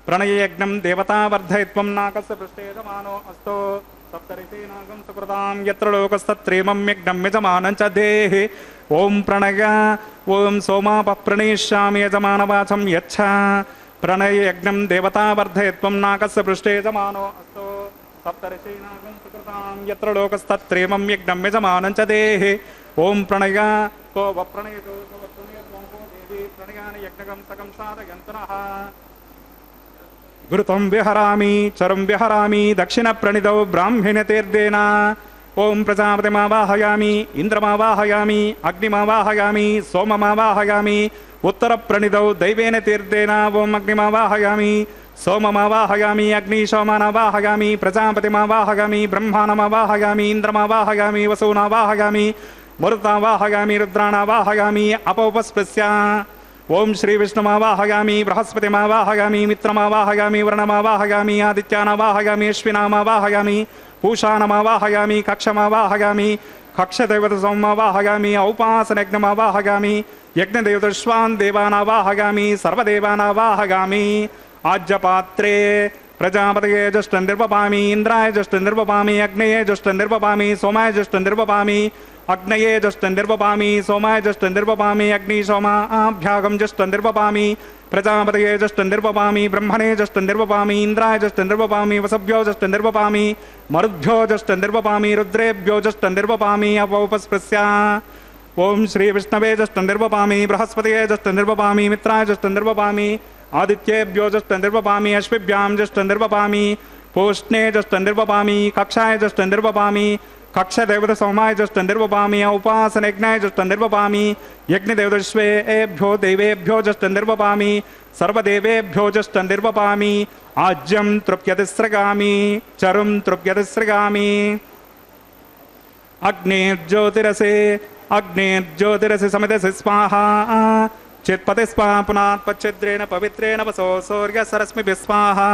प्रणययज्ञं देवता वर्धयित्वं नाकस्य पृष्ठे यजमानो अस्तो सप्तऋषीनागं सुकृतां यत्र लोकस्तत्रेमं यज्ञं यजमानं च देहि ओम प्रणय ओम सोमापप्रणेष्यामि यजमानवाचं यच्छ प्रणययज्ञं देवता वर्धयित्वं नाकस्य पृष्ठे यजमानो अस्तो सप्तऋषीनागं सुकृतां यत्र लोकस्तत्रेमं यज्ञं यजमानं च देहि ओम प्रणय तो वप्रणयतो प्रणयानि यज्ञकं सकं साधयन्तनः घृतं विहरामि चरं विहरामि दक्षिणप्रणितौ ब्राह्मणतीर्देन ओम प्रजापतिमावाहयामि इंद्रमावाहयामि अग्निमावाहयामि सोममावाहयामि उत्तरप्रणितौ दैवेन तीर्देन ओम अग्निमावाहयामि सोममावाहयामि अग्निशोमानावाहयामि प्रजापतिमावाहयामि ब्रह्माणमावाहयामि इंद्रमावाहयामि वसूनावाहयामि मरुतावाहयामि रुद्राणावाहयामि अपौपस्पृश्य ओम श्री विष्णुमावाहयामि बृहस्पतिमावाहयामि मित्रमावाहयामि वरुणमावाहयामि आदित्यानावाहयामि अश्विनामावाहयामि पूषाणमावाहयामि कक्षमावाहयामि कक्षदेवतसौमावाहयामि औपासनयज्ञमावाहयामि यज्ञदेवतश्वान् देवानावाहयामि सर्वदेवानावाहयामि आज्यपात्रे प्रजापतये जुष्टं निर्वपामि इंद्राय जुष्टं निर्वपामि अग्नये जुष्टं निर्वपामि सोमाय जुष्टं निर्वपामि अग्नये जुष्टं निर्वपामि सोमाय जुष्टं निर्वपामि अग्निशोमाभ्यागं जुष्टं निर्वपामि प्रजापतये जुष्टं निर्वपामि ब्रह्मणे जुष्टं निर्वपामि इंद्राय जुष्टं निर्वपामि वसुभ्यो जुष्टं निर्वपामि मरुद्भ्यो जुष्टं निर्वपामि रुद्रेभ्यो जुष्टं निर्वपामि अपौपस्पृश्य ओम श्री विष्णवे जुष्टं निर्वपामि बृहस्पतये जुष्टं निर्वपामि मित्राय जुष्टं निर्वपामि आदित्येभ्यो जुष्टं निर्वपामि अश्विभ्यां जुष्टं निर्वपामि पूष्णे जुष्टं निर्वपामि कक्षाय जुष्टं निर्वपामि कक्षदेवतसौमाय जुष्टं निर्वपामि औपासनयज्ञाय जुष्टं निर्वपामि यज्ञदेवतश्वेभ्यो देवेभ्यो जुष्टं निर्वपामि सर्वदेवेभ्यो जुष्टं निर्वपामि आज्यं तृप्यतिस्रगामि चरुं तृप्यतिस्रगामि अग्नेर्ज्योतिरसे समितसे स्वाहा चित्पति स्वाहा पुनात्पच्छिद्रेण पवित्रेण वसो सूर्यसरस्मिभिः स्वाहा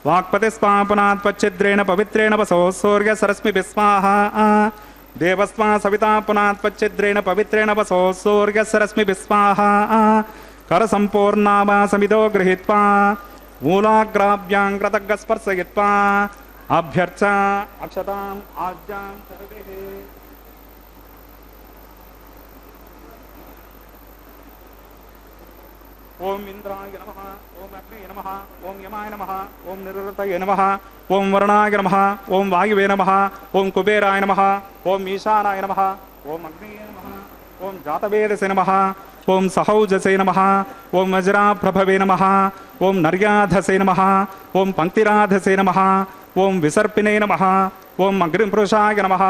वाक्पति स्वाहा पुनात्पच्छिद्रेण पवित्रेण वसो सूर्यसरस्मिभिः स्वाहा देवस्वा सविता पुनात्पच्छिद्रेण पवित्रेण वसो सूर्यसरस्मिभिः स्वाहा करसम्पूर्णावा समितो गृहीत्वा मूलाग्राभ्यां कृतज्ञस्पर्शयित्वा अभ्यर्चा अक्षताम् आज्ञां सर्वेः ओम इंद्राय नमः ओम अग्नये नमः ओम यमाय नमः ओम निरुतये नमः ओम वरुणाय नमः ओम वायुवे नमः ओम कुबेराय नमः ओम ईशानाय नमः ओम अग्नये नमः ओम जातवेदसे नमः ओम सहौजसे नमः ओम वज्राप्रभवे नमः ओम नर्याधसे नमः ओम पंक्तिराधसे नमः ओम विसर्पिने नमः ओम अग्निपुरुषाय नमः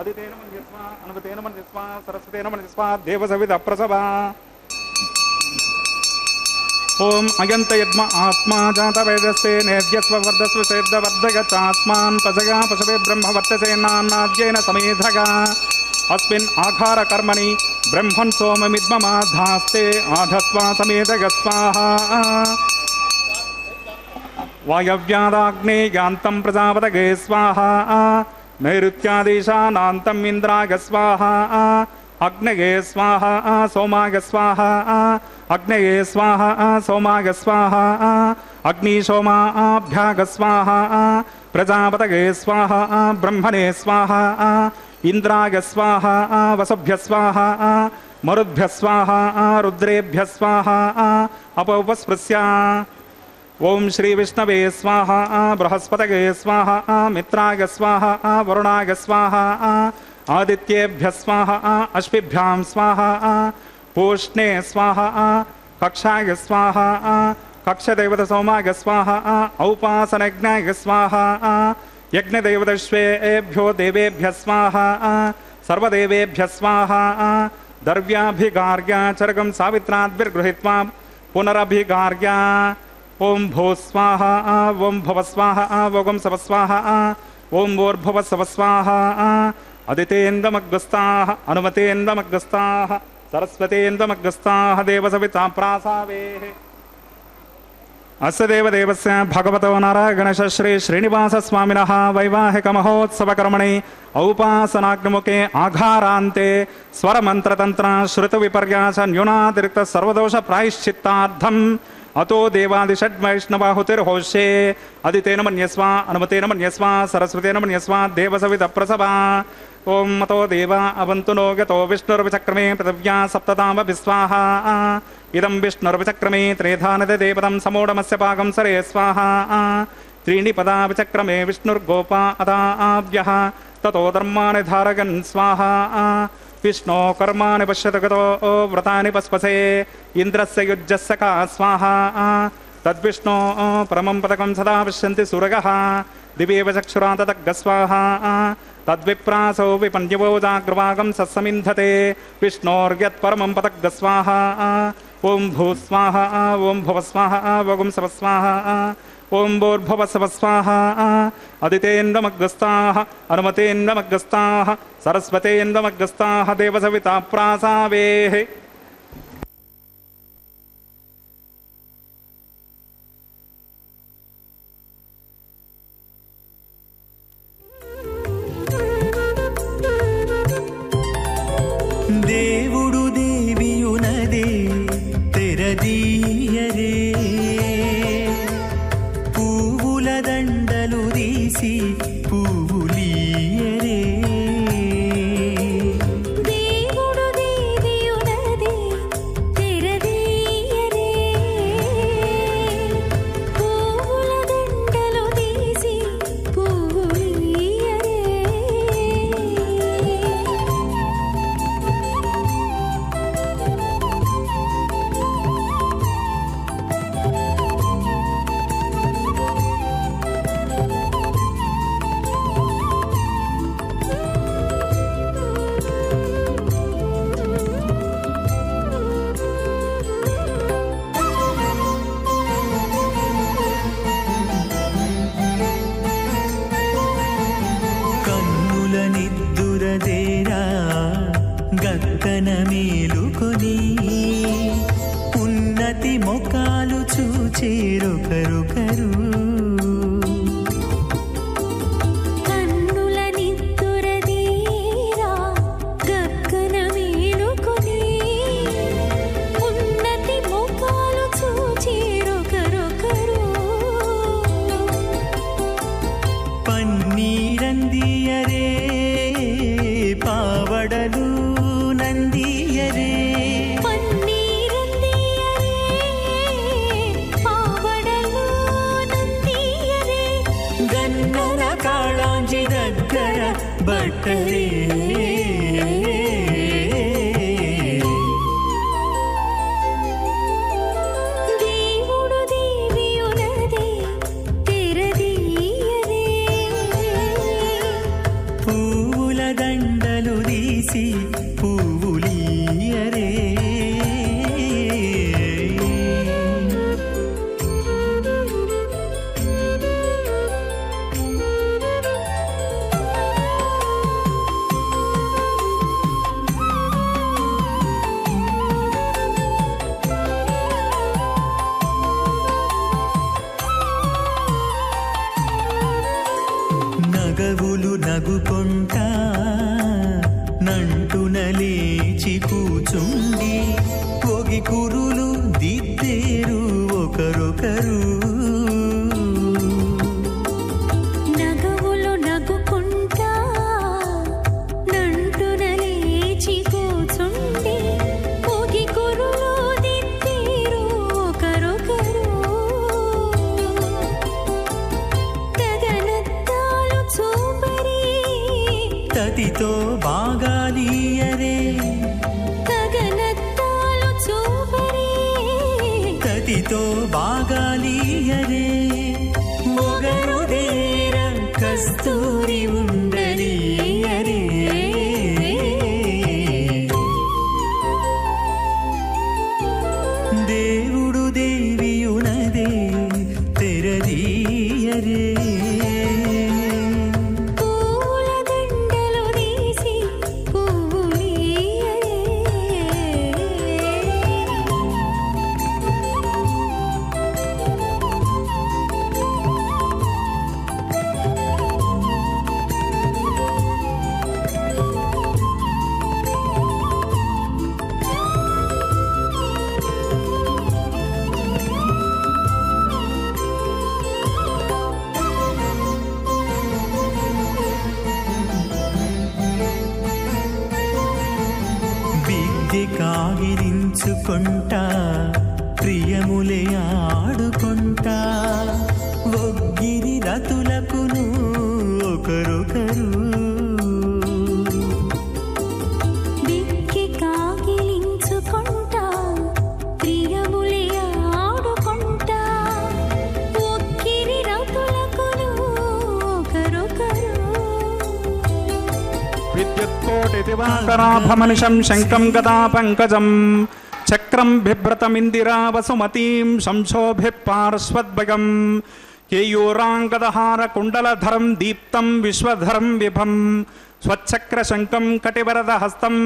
अदितेन मन्यस्वा अनुवतेन मन्यस्वा सरस्वतेन मन्यस्वा देवसविता प्रसभा ओम अयंत यद्म आत्मा जात वेदस्ते नेद्यस्व वर्धस्व सेद्वर्धगतास्मान् पशगा पशवे ब्रह्म वर्तसे नान्नाद्येन समेधगा अस्मिन् आधार कर्मणि ब्रह्मन् सोममिद्ममाधास्ते आधस्वा समेधग स्वाहा वायव्यादाग्नेयान्तं प्रजापतये स्वाहा नैऋत्यादेशानान्तम् इन्द्राय स्वाहा अग्नये स्वाहा सोमाय स्वाहा अग्नये स्वाहा सोमाय स्वाहा अग्निशोमाभ्याग स्वाहा प्रजापतये स्वाहा ब्रह्मणे स्वाहा इंद्राय स्वाहा वसुभ्य स्वाहा मरुद्भ्य स्वाहा रुद्रेभ्य स्वाहा अपौपस्पृश्य ओम श्री विष्णवे स्वाहा बृहस्पतये स्वाहा मित्राय स्वाहा वरुणाय स्वाहा आदित्येभ्य स्वाहा अश्विभ्यां स्वाहा पूष्णे स्वाहा कक्षाय स्वाहा कक्षदेवतसौमाय स्वाहा औपासनयज्ञाय स्वाहा यज्ञदेवतश्वेभ्यो देवेभ्य स्वाहा सर्वदेवेभ्य स्वाहा द्रव्याभिगार्या चरगं सावित्राद्भिर्गृहीत्वा पुनरभिगार्या ओम भो स्वाहा ओम भव स्वाहा ओम सव स्वाहा ओम वोर्भव सव स्वाहा అదితేంద్రమగ్రస్తాః అనుమతేంద్రమగ్రస్తాః సరస్వతేంద్రమగ్రస్తాః దేవసవితా ప్రాసావేః. అస్య దేవదేవస్య భగవతో నారాయణశ శ్రీ శ్రీనివాసస్వామినః వైవాహిక మహోత్సవకర్మణి ఔపాసనాగ్నిముఖే ఆఘారాంతే స్వరమంత్రతంత్ర శ్రుత విపర్యాస న్యూనాతిరిక్త సర్వదోష ప్రాయశ్చిత్తార్థం అతో దేవాదిషడ్వైష్ణవాహుతిర్హోష్యే. అదితేన మన్యస్వ అనుమతేన మన్యస్వ సరస్వతేన మన్యస్వ దేవసవిత ప్రసభా. ఓం మతో దేవా అవంతు నో గతో విష్ణుర్విచక్రమే పృథివ్యా సప్తతామ విస్వాహా. ఇదం విష్ణుర్విచక్రమే త్రేధానదే దేవతం సమూఢమస్య పాకం సరే స్వాహా. త్రీణి పదా విచక్రమే విష్ణుర్గోపా అదాభ్యః తతో ధర్మాణి ధారగన్ స్వాహా. విష్ణో కర్మాణి పశ్యతు గతో వ్రతాని పస్పసే ఇంద్రస్య యుజ్జస్య కా స్వాహా. తద్విష్ణో పరమం పదకం సదా పశ్యంతి సురగః దివేవ చక్షురా తదగ్గ స్వాహా. తద్విప్రాసో విపన్యవో జాగ్రవాగం సత్సమింధతే విష్ణోర్యత్పరమం పదగ్గ స్వాహా. ఓం భూస్వాహ ఓం భువస్వాహ ఓం సవస్వాహ ఓం భూర్భువస్వస్వాహ. అదితేంద్రమగ్రస్తాః అనుమతేంద్రమగ్రస్తాః సరస్వతేంద్రమగ్రస్తాః దేవసవితా ప్రాసావేః. దేవుడు దేవియునదే తెరదీయరే. పువ్వుల దండలు తీసి పువ్వులీయరే. దేవుడు దేవియునదే తెరదీయరే. పువ్వుల దండలు తీసి పువ్వులీయరే. కన్నుల నిద్దురదేరా గక్కన మేలుకొని ఉన్నతి మొకాలు చూచేరొకరొకరు. కన్నుల నిద్దురదీరా గగ్గన మేలుకొని ఉన్నతి ముఖాలు చూచిరొకరొకరు. పన్నీరందియరే పావడలు నందియరే. పన్నీరందియరే పావడలు నందియరే. గన్నర కాళాంజి దగ్గర బట్టరే. దేవుడు దేవియునదే తెరదీయరే. పువ్వుల దండలు తీసి పువ్వులీయరే. నగవులు నగుకొంటా నంటున లేచి కూచుండి పొగి కురులు దిద్దేరు ఒకరొకరు. నగవులు నగుకుంటా నంటున లేచి కూచుండి పొగి కురులు దిద్దేరు ఒకరొకరు. గగనత్తాలు చూపరి తతితో బాగాలీయరే. గగనత్తాలు చూపరి తతితో బాగాలీయరే. మొగరు దేర కస్తూరి ఉండలీయరే. దేవుడు దేవియునదే తెరదీయరే. పూల దండలు తీసి చేసుకుంటా ప్రియములే ఆడుకుంటా ఒగ్గిరి రతులకును ఒకరొకరు దిక్కి కాగిలించుకుంటా ప్రియములే ఆడుకుంటా ఒక్కిరి రతులకును ఒకరొకరు విద్యుత్కోటి దివాకరాభమనిషం శంఖం గదా పంకజం చక్రం బిభ్రతమిందిరా వసుమతీం శంశోభి పార్శ్వద్భగం కేయూరాంగదహార కుండలధరం దీప్తం విశ్వధరం విభం స్వచ్ఛక్ర శంఖం కటివరద హస్తం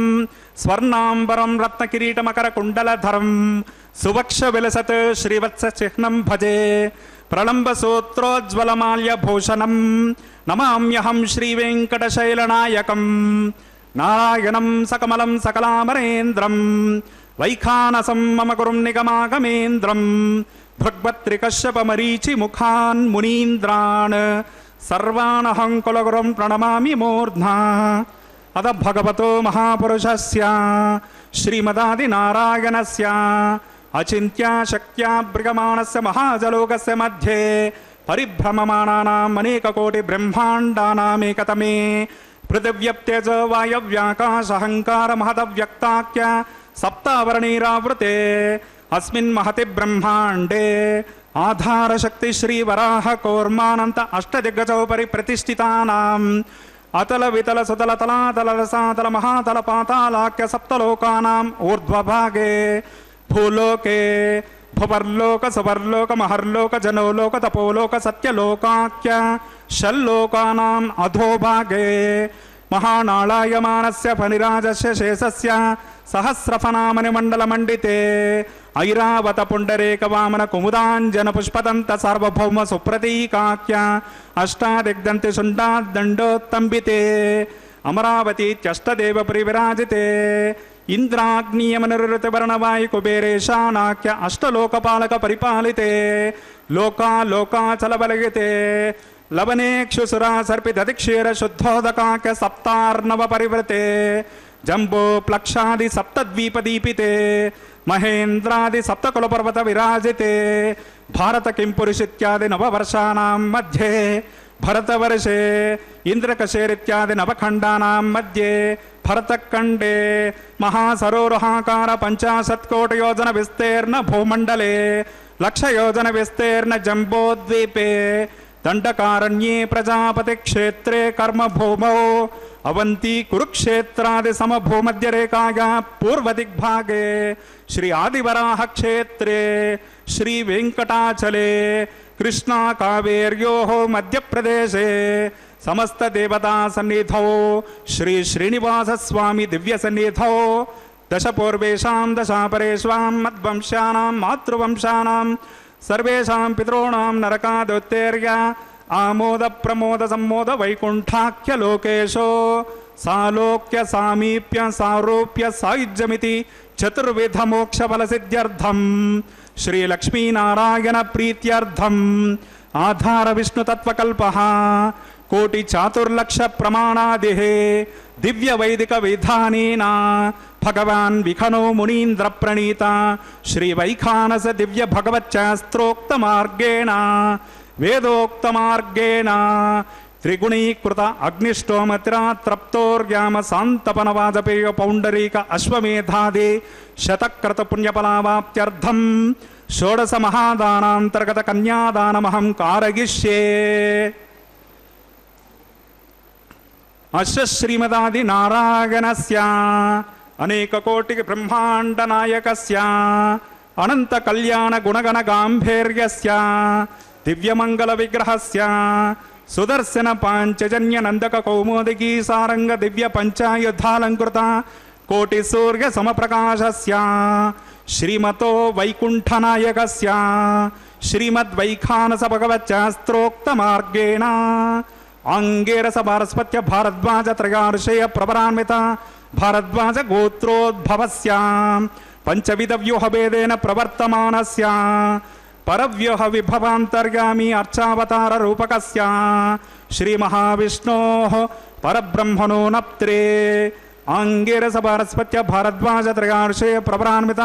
స్వర్ణాంబరం రత్నకిరీటమకర కుండలధరం సువక్ష విలసత్ శ్రీవత్స చిహ్నం భజే ప్రళంబ సూత్రోజ్వలమాల్య భూషణం నమామ్యహం శ్రీవేంకటశైలనాయకం నారాయణం సకమలం సకలామరేంద్రం వైఖానసం మమ గురుం నిగమాగమేంద్రం భగవత్రికశ్యపమరీచి ముఖాన్ మునీంద్రాన్ సర్వానహం కులగురుం ప్రణమామి మూర్ధ్నా అద భగవతో మహాపురుషస్య శ్రీమదాదినారాయణస్య అచింత్య శక్త్యా బృగమాణస్య మహాజలోకస్య మధ్యే పరిభ్రమమాణానాం అనేకకోటి బ్రహ్మాండానామేకతమే పృథివ్యప్తేజ వాయవ్యాకాశహంకార మహదవ్యక్తాఖ్య సప్తావరణీరావృతే అస్మిన్ మహతి బ్రహ్మాండే ఆధారశక్తి శ్రీవరాహ కూర్మానంత అష్టదిగ్గజోపరి ప్రతిష్ఠితానాం అతల వితల సుతల తలాతల రసాతల మహాతల పాతాళాఖ్య సప్తలోకానాం ఊర్ధ్వభాగే భూలోకే భువర్లోక సువర్లోక మహర్లోక జనోలోక తపోలోక సత్యలోకాఖ్య షల్లోకానాం అధోభాగే మహానాళాయమానస్య ఫణిరాజస్య శేషస్య సహస్రఫనామని మండలమండితే ఐరావత పుండరేక వామన కుముదాంజన పుష్పదంత సార్వభౌమ సుప్రతీకాఖ్య అష్టాదిగ్దంతి శుండాదండోత్తంబితే అమరావతీత్యష్టదేవ పరివిరాజితే ఇంద్రాగ్నియమనిరుతవర్ణవాయు కుబేరేశానాఖ్య అష్టలోకపాలక పరిపాలితే లోకాలోకాచలబలగితే లవనేక్షుసురా సర్పితదిక్షీర శుద్ధోదకాఖ్య సప్తార్ణవ పరివృతే జంబో ప్లక్షాది సప్తద్వీపదీపితే మహేంద్రాది సప్తకులపర్వత విరాజితే భారత కింపురుషిత్యాది నవవర్షాణాం మధ్యే భరతవర్షే ఇంద్రకశేరిత్యాది నవఖండానాం మధ్యే భరతఖండే మహాసరోరుహాకార 50 కోటియోజన విస్తీర్ణ భూమండలే 1,00,000 యోజన విస్తీర్ణ జంబోద్వీపే దండకారణ్యే ప్రజాపతి క్షేత్రే కర్మభూమౌ అవంతి కురుక్షేత్రాది సమభూమధ్యరేఖాయా పూర్వదిగ్భాగే శ్రీ ఆదివరాహ క్షేత్రే శ్రీ వెంకటాచలే కృష్ణా కావేర్యోః మధ్యప్రదేశే సమస్త దేవతా సన్నిధౌ శ్రీ శ్రీనివాస స్వామి దివ్య సన్నిధౌ దశ పూర్వేషాం దశాపరేష్వాం మద్వంశానాం మాతృవంశానాం సర్వేషాం పితॄణాం నరకాదుత్తేర్య ఆమోద ప్రమోద సమ్మోద వైకుంఠాఖ్య లోకేశో సాలోక్య సామీప్య సారూప్య సాయుజ్యమితి చతుర్విధ మోక్ష ఫల సిద్ధ్యర్థం శ్రీ లక్ష్మీనారాయణ ప్రీత్యర్థం ఆధార విష్ణుతత్వకల్పః కోటి చాతుర్లక్ష ప్రమాణాదిః దివ్య వైదిక విధానేన భగవాన్ విఖనో మునీంద్ర ప్రణీత శ్రీ వైఖానస దివ్య భగవచ్చాస్త్రోక్త మార్గేణ వేదోక్త మార్గేణ త్రిగుణీకృత అగ్నిష్టోమతిరాత్రప్తోర్యామ సాంతపన వాజపేయ పౌండరీక అశ్వమేధాది శతక్రత పుణ్యఫలావాప్త్యర్థం షోడశ మహాదానాంతర్గత కన్యాదానమహం కారయిష్యే. అస్య శ్రీమదాది నారాయణస్య అనేక కోటి బ్రహ్మాండ నాయకస్య అనంత కళ్యాణ గుణగణ గాంభీర్యస్య దివ్యమంగళ విగ్రహస్య సుదర్శన పాంచజన్య నందక కౌమోదికీ సారంగ దివ్య పంచాయుధాలంకృత కోటి సూర్య సమప్రకాశస్య శ్రీమతో వైకుంఠనాయకస్య శ్రీమద్వైఖానస భగవచ్చాస్త్రోక్త మార్గేణ ఆంగేరస భారస్పత్య భారద్వాజ త్రయార్షేయ ప్రవరాన్విత భారద్వాజ గోత్రోద్భవస్య పంచవిధ వ్యూహభేదేన ప్రవర్తమానస్య పరవ్యూహ విభవాంతర్గామి అర్చావతార రూపకస్య శ్రీ మహావిష్ణోః పరబ్రహ్మణో నప్త్రే అంగిరస భారస్పత్య భారద్వాజ త్రయార్షే ప్రవరాన్విత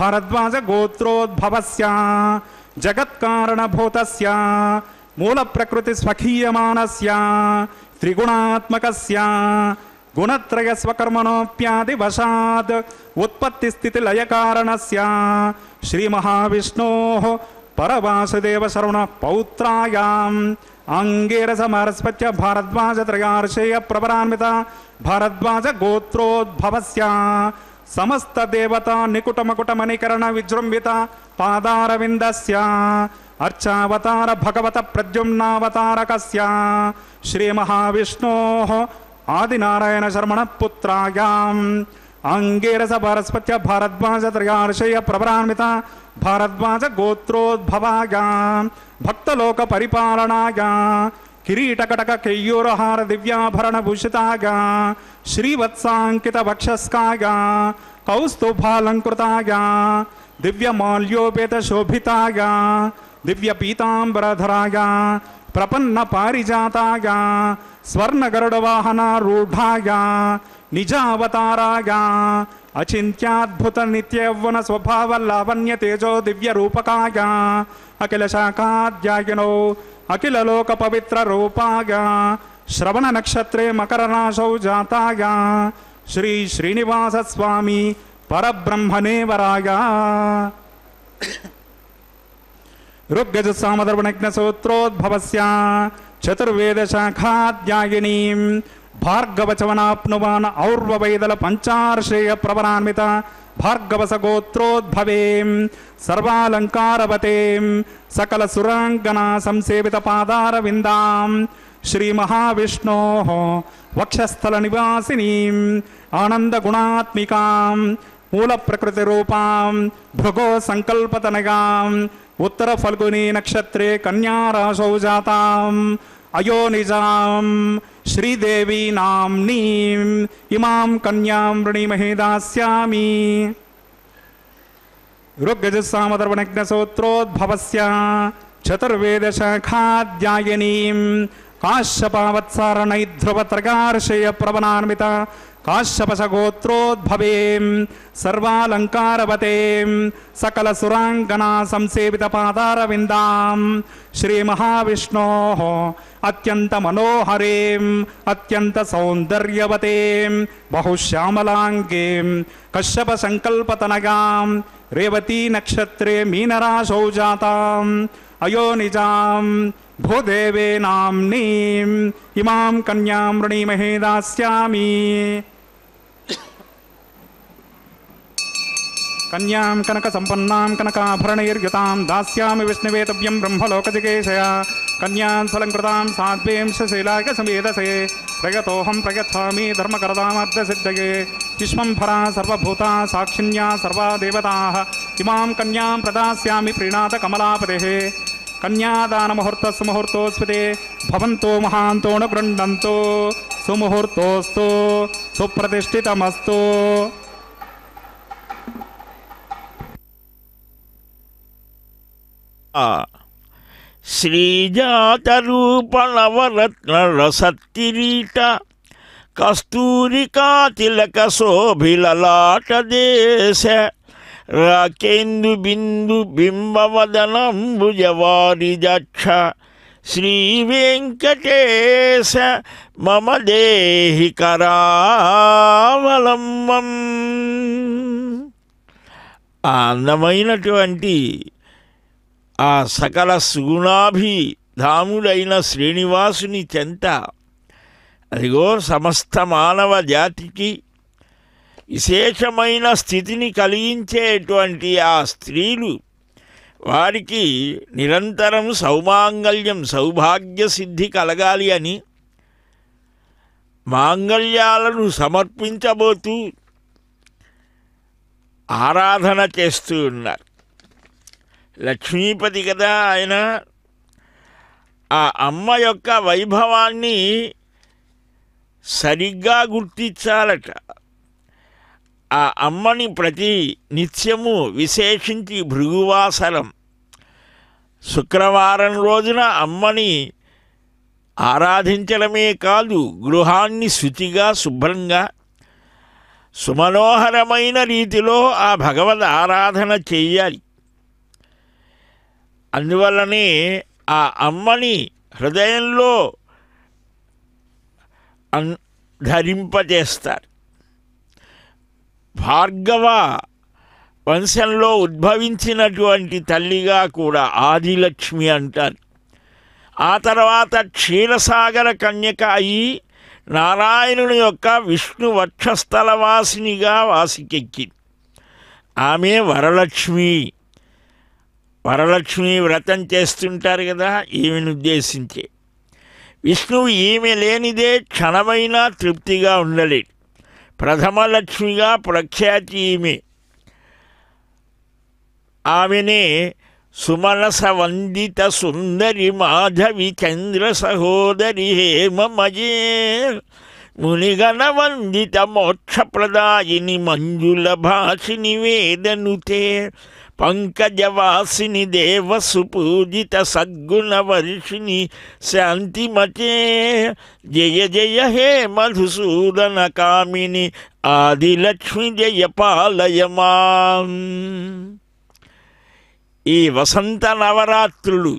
భారద్వాజ గోత్రోద్భవస్య జగత్కారణభూతస్య మూల ప్రకృతి స్వకీయమానస్య త్రిగుణాత్మకస్య గుణత్రయ స్వకర్మణోప్యాది వశాత్ ఉత్పత్తి స్థితి లయ కారణస్య శ్రీ మహావిష్ణోః పరవాసుదేవ శరవణ పౌత్రాయాం అంగిరస భారస్పత్య భారద్వాజ త్రయార్షేయ ప్రవరాన్విత భారద్వాజ గోత్రోద్భవస్య సమస్త దేవతా నికుట మకుట మణికరణ విజృంభిత పాదారవిందస్య అర్చావతార భగవత ప్రద్యుమ్నావతారకస్య శ్రీ మహావిష్ణోః ఆదినారాయణ శర్మణ పుత్రాయాం అంగిరస భారస్పత్య భారద్వాజ త్రయార్షేయ ప్రవరాన్విత భారద్వాజ గోత్రోద్భవాయ భక్తలోక పరిపాలనాయ కిరీటకటక కేయూరహార దివ్యాభరణ భూషితాయ శ్రీవత్సాంకిత వక్షస్కాయ కౌస్తుభాలంకృతాయ దివ్యమాల్యోపేత శోభితాయ దివ్య పీతాంబరధరాయ ప్రపన్న పారిజాతాయ స్వర్ణ గరుడ వాహనారూఢాయ నిజావతారాయ అచింత్యాద్భుత నిత్యవ్వన స్వభావ లావణ్య తేజో దివ్య రూపకాయ అఖిల శాఖాధ్యాయనో అఖిల లోక పవిత్ర రూపాయ శ్రవణ నక్షత్రే మకర రాశౌ జాతాయ శ్రీ శ్రీనివాస స్వామి పరబ్రహ్మణే వరాయ ఋగ్యజ సామధర్వణజ్ఞ సూత్రోద్భవస్య చతుర్వేద శాఖాధ్యాయినీం భార్గవచవనాప్నువాన్ ఔర్వవైదల పంచార్షేయ ప్రవరాన్విత భార్గవస గోత్రోద్భవేం సర్వాలంకారవతేం సకల సురాంగనా సంసేవిత పాదారవిందాం శ్రీ మహావిష్ణోః వక్షస్థల నివాసినీం ఆనంద గుణాత్మికాం మూల ప్రకృతి రూపాం భృగో సంకల్పతనగాం ఉత్తర ఫల్గుని నక్షత్రే కన్యా రాశౌ జాతాం అయోనిజాం శ్రీదేవి నామ్నీం ఇమాం కన్యాం వృణీమహే దాస్యామి ఋగ్యజుస్సామధర్వణజ్ఞ సూత్రోద్భవస్య చతుర్వేద శాఖాధ్యాయినీం కాశ్యపావత్సారణైధ్రువత్రగార్షేయ ప్రవనాన్విత కాశ్యపశ గోత్రోద్భవేం సర్వాలంకారవతేం సకల సురాంగనా సంసేవిత పాదారవిందాం శ్రీ మహావిష్ణోః అత్యంత మనోహరేం అత్యంత సౌందర్యవతేం బహుశ్యామలాంగేం కశ్యప సంకల్పతనగాం రేవతీ నక్షత్రే మీనరాశౌ జాతాం అయోనిజాం భూదేవే నామ్నీం ఇమాం కన్యాం వృణీమహే దాస్యామి కన్యాం కనక సంపన్నాం కనకాభరణైర్యుతాం దాస్యామి విష్ణువేతవ్యం బ్రహ్మలోకజికేశయ కన్యాం సలంకృతాం సాధ్వీం శశైలాక సమేధసే ప్రయతోహం ప్రయచ్ఛామి ధర్మకరదామర్థసిద్ధయే విశ్వంభరా సర్వభూతా సాక్షిణ్యా సర్వా దేవతాః ఇమాం కన్యాం ప్రదాస్యామి ప్రీణాత కమలాపదేః కన్యాదానముహూర్త సుముహూర్తోస్మితే భవంతో మహాంతో న గృహ్ణంతో సుముహూర్తోస్తు సుప్రతిష్ఠితమస్తు శ్రీజాతరూపనవరత్నరసత్తిరీట కస్తూరికా తిలక శోభిలలాట దేశ రాకేందు బిందు బింబవదనంబుజవారిజక్ష శ్రీ వెంకటేశ మమ దేహి కరావలంబం. ఆ అందమైనటువంటి ఆ సకల సుగుణాభిధాముడైన శ్రీనివాసుని చెంత అదిగో సమస్త మానవ జాతికి విశేషమైన స్థితిని కలిగించేటువంటి ఆ స్త్రీలు వారికి నిరంతరం సౌమాంగళ్యం సౌభాగ్య సిద్ధి కలగాలి అని మాంగళ్యాలను సమర్పించబోతూ ఆరాధన చేస్తూ ఉన్నారు. లక్ష్మీపతి కదా ఆయన. ఆ అమ్మ యొక్క వైభవాన్ని సరిగ్గా గుర్తించాలట. ఆ అమ్మని ప్రతి నిత్యము విశేషించి భృగువాసరం శుక్రవారం రోజున అమ్మని ఆరాధించడమే కాదు, గృహాన్ని శుచిగా శుభ్రంగా సుమనోహరమైన రీతిలో ఆ భగవద్ ఆరాధన చెయ్యాలి. అందువల్లనే ఆ అమ్మని హృదయంలో ధరింపజేస్తారు. భార్గవ వంశంలో ఉద్భవించినటువంటి తల్లిగా కూడా ఆదిలక్ష్మి అంటారు. ఆ తర్వాత క్షీరసాగర కన్యక అయి నారాయణుని యొక్క విష్ణు వక్షస్థలవాసినిగా వాసికెక్కింది. ఆమె వరలక్ష్మి. వరలక్ష్మి వ్రతం చేస్తుంటారు కదా, ఈమెను ఉద్దేశించే. విష్ణువు ఈమె లేనిదే క్షణమైనా తృప్తిగా ఉండలేడు. ప్రథమ లక్ష్మిగా ప్రఖ్యాతి ఈమె. ఆమెనే సుమనస వందిత సుందరి మాధవి చంద్ర సహోదరి హేమమయే మునిగణ వందిత మోక్షప్రదాయిని మంజుల భాషిని వేదనుతే పంకజవాసిని దేవ సుపూజిత సద్గుణ వర్షిణి శాంతిమతే జయ జయ హే మధుసూదన కామిని ఆదిలక్ష్మి జయ పాలయమా. ఈ వసంత నవరాత్రులు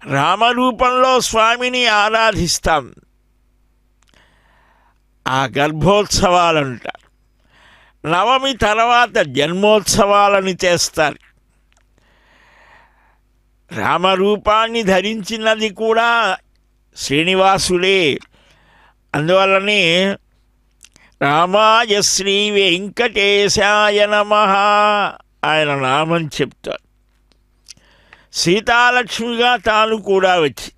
రామరూపంలో స్వామిని ఆరాధిస్తాం. ఆ గర్భోత్సవాలంటారు. నవమి తర్వాత జన్మోత్సవాలని చేస్తారు. రామరూపాన్ని ధరించినది కూడా శ్రీనివాసుడే. అందువల్లనే రామాయ శ్రీ వెంకటేశాయ నమః ఆయన నామం చెప్తారు. సీతాలక్ష్మిగా తాను కూడా వచ్చి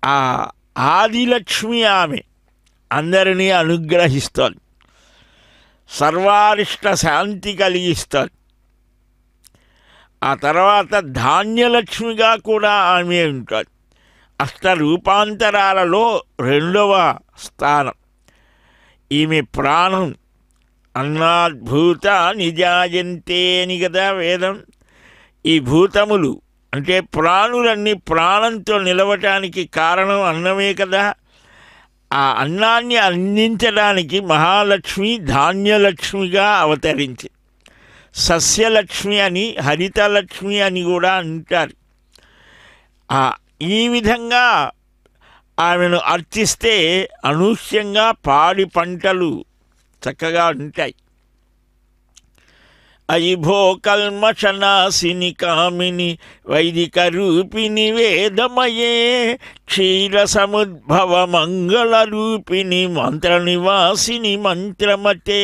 ఆ ఆదిలక్ష్మి ఆమె అందరినీ అనుగ్రహిస్తాడు. సర్వారిష్ట శాంతి కలిగిస్తాడు. ఆ తర్వాత ధాన్యలక్ష్మిగా కూడా ఆమె ఉంటాడు. అష్టరూపాంతరాలలో రెండవ స్థానం. ఈమె ప్రాణం. అన్నాద్భూత నిజాయంతే అని కదా వేదం. ఈ భూతములు అంటే ప్రాణులన్నీ ప్రాణంతో నిలవటానికి కారణం అన్నమే కదా. ఆ అన్నాన్ని అందించడానికి మహాలక్ష్మి ధాన్యలక్ష్మిగా అవతరించి సస్యలక్ష్మి అని హరితలక్ష్మి అని కూడా అంటారు. ఈ విధంగా ఆమెను అర్చిస్తే అనూహ్యంగా పాడి పంటలు చక్కగా ఉంటాయి. అయిభో కల్మషనాశిని కామిని వైదిక రూపిణి వేదమయే క్షీర సముద్భవ మంగళ రూపిణి మంత్ర నివాసిని మంత్రమతే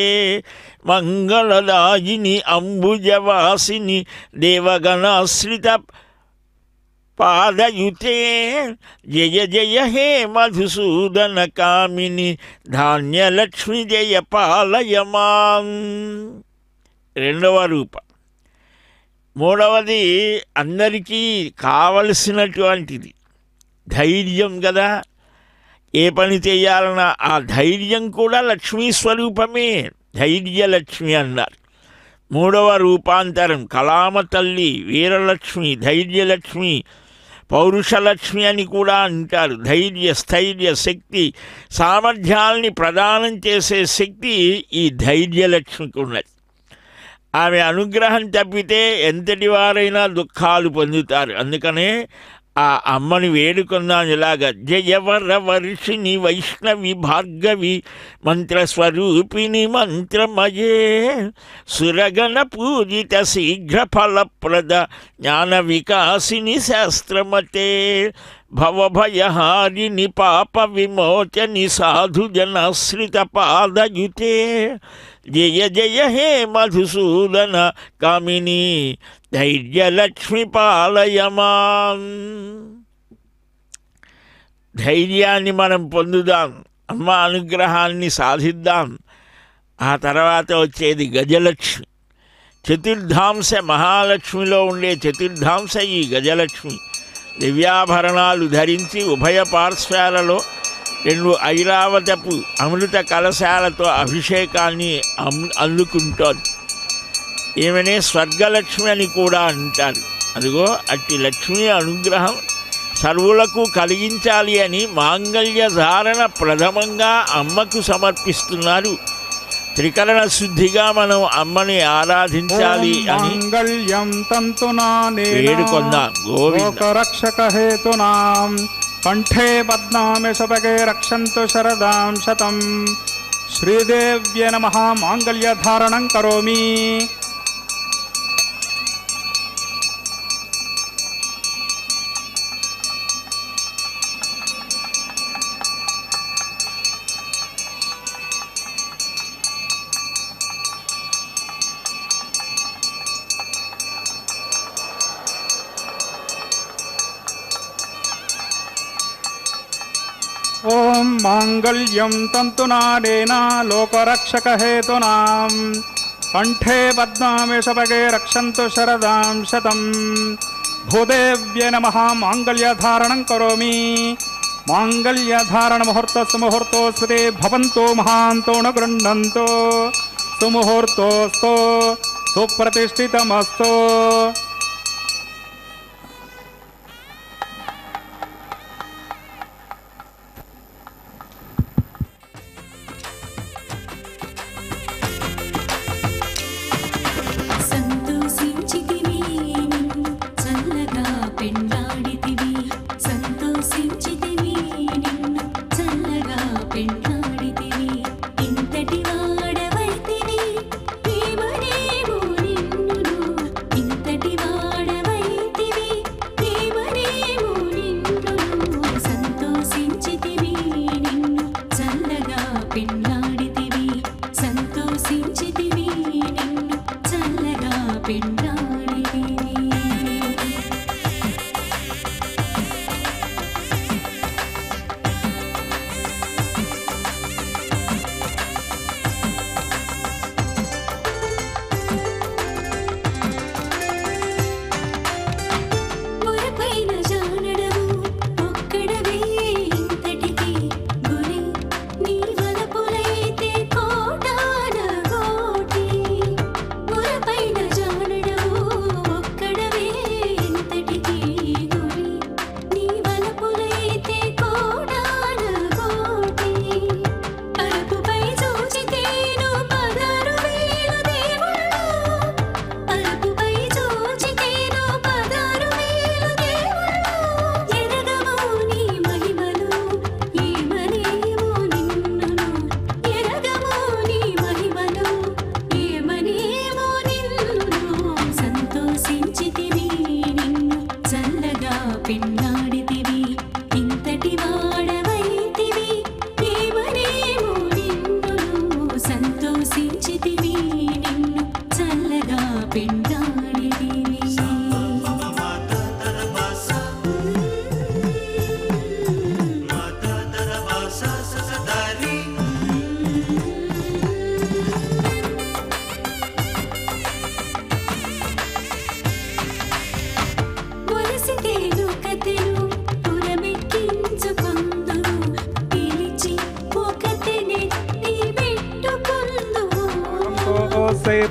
మంగళదాయిని అంబుజవాసిని దేవగణాశ్రిత పాదయుతే జయ జయ హే మధుసూదన కామిని ధాన్యలక్ష్మి జయ పాలయమాం. రెండవ రూపం. మూడవది అందరికీ కావలసినటువంటిది ధైర్యం కదా. ఏ పని చేయాలన్నా ఆ ధైర్యం కూడా లక్ష్మీ స్వరూపమే. ధైర్యలక్ష్మి అన్నారు. మూడవ రూపాంతరం కళామ తల్లి, వీరలక్ష్మి, ధైర్యలక్ష్మి, పౌరుషలక్ష్మి అని కూడా అంటారు. ధైర్య స్థైర్య శక్తి సామర్థ్యాల్ని ప్రదానం చేసే శక్తి ఈ ధైర్యలక్ష్మికి ఉన్నది. ఆమె అనుగ్రహం తప్పితే ఎంతటి వారైనా దుఃఖాలు పొందుతారు. అందుకనే ఆ అమ్మని వేడుకుందాం ఇలాగ. జయవర వర్షిణి వైష్ణవి భార్గవి మంత్రస్వరూపిణి మంత్రమయే సురగణ పూజిత శీఘ్ర ఫలప్రద జ్ఞాన వికాసిని శాస్త్రమతే భవభయహారిణి పాప విమోచని సాధుజనాశ్రిత పాదయుతే జయ జయ హే మధుసూదన కామిని ధైర్యలక్ష్మి పాలయమాం. ధైర్యాన్ని మనం పొందుదాం, అమ్మ అనుగ్రహాన్ని సాధిద్దాం. ఆ తర్వాత వచ్చేది గజలక్ష్మి. చతుర్థాంశ మహాలక్ష్మిలో ఉండే చతుర్థాంశ ఈ గజలక్ష్మి. దివ్యాభరణాలు ధరించి ఉభయ పార్శ్వాలలో 2 ఐరావతపు అమృత కలశాలతో అభిషేకాన్ని అందుకుంటోంది. ఈమెనే స్వర్గలక్ష్మి అని కూడా అంటారు. అదిగో అట్టి లక్ష్మీ అనుగ్రహం సర్వులకు కలిగించాలి అని మాంగళ్య ధారణ ప్రథమంగా అమ్మకు సమర్పిస్తున్నారు. త్రికరణ శుద్ధిగా మనం అమ్మని ఆరాధించాలి అని వేడుకొందాం. గోవింద రక్షక హేతునాం కంఠే పద్నామి శుభగే రక్షంతు శరదాం శతం. శ్రీదేవ్యే నమః. మాంగళ్య ధారణం కరోమి. ఓం మాంగళ్యం తంతునానేన లోకరక్షక హేతునాం కంఠే పద్నామి శుభగే రక్షంతు శరదాం శతం. భూదేవ్యే నమః. మాంగళ్యధారణం కరోమి. మాంగళ్యధారణ ముహూర్తోస్మృతే భవంతో మహాంతో న గృహ్ణంతో సుముహూర్తోస్తో సుప్రతిష్ఠితమస్తో.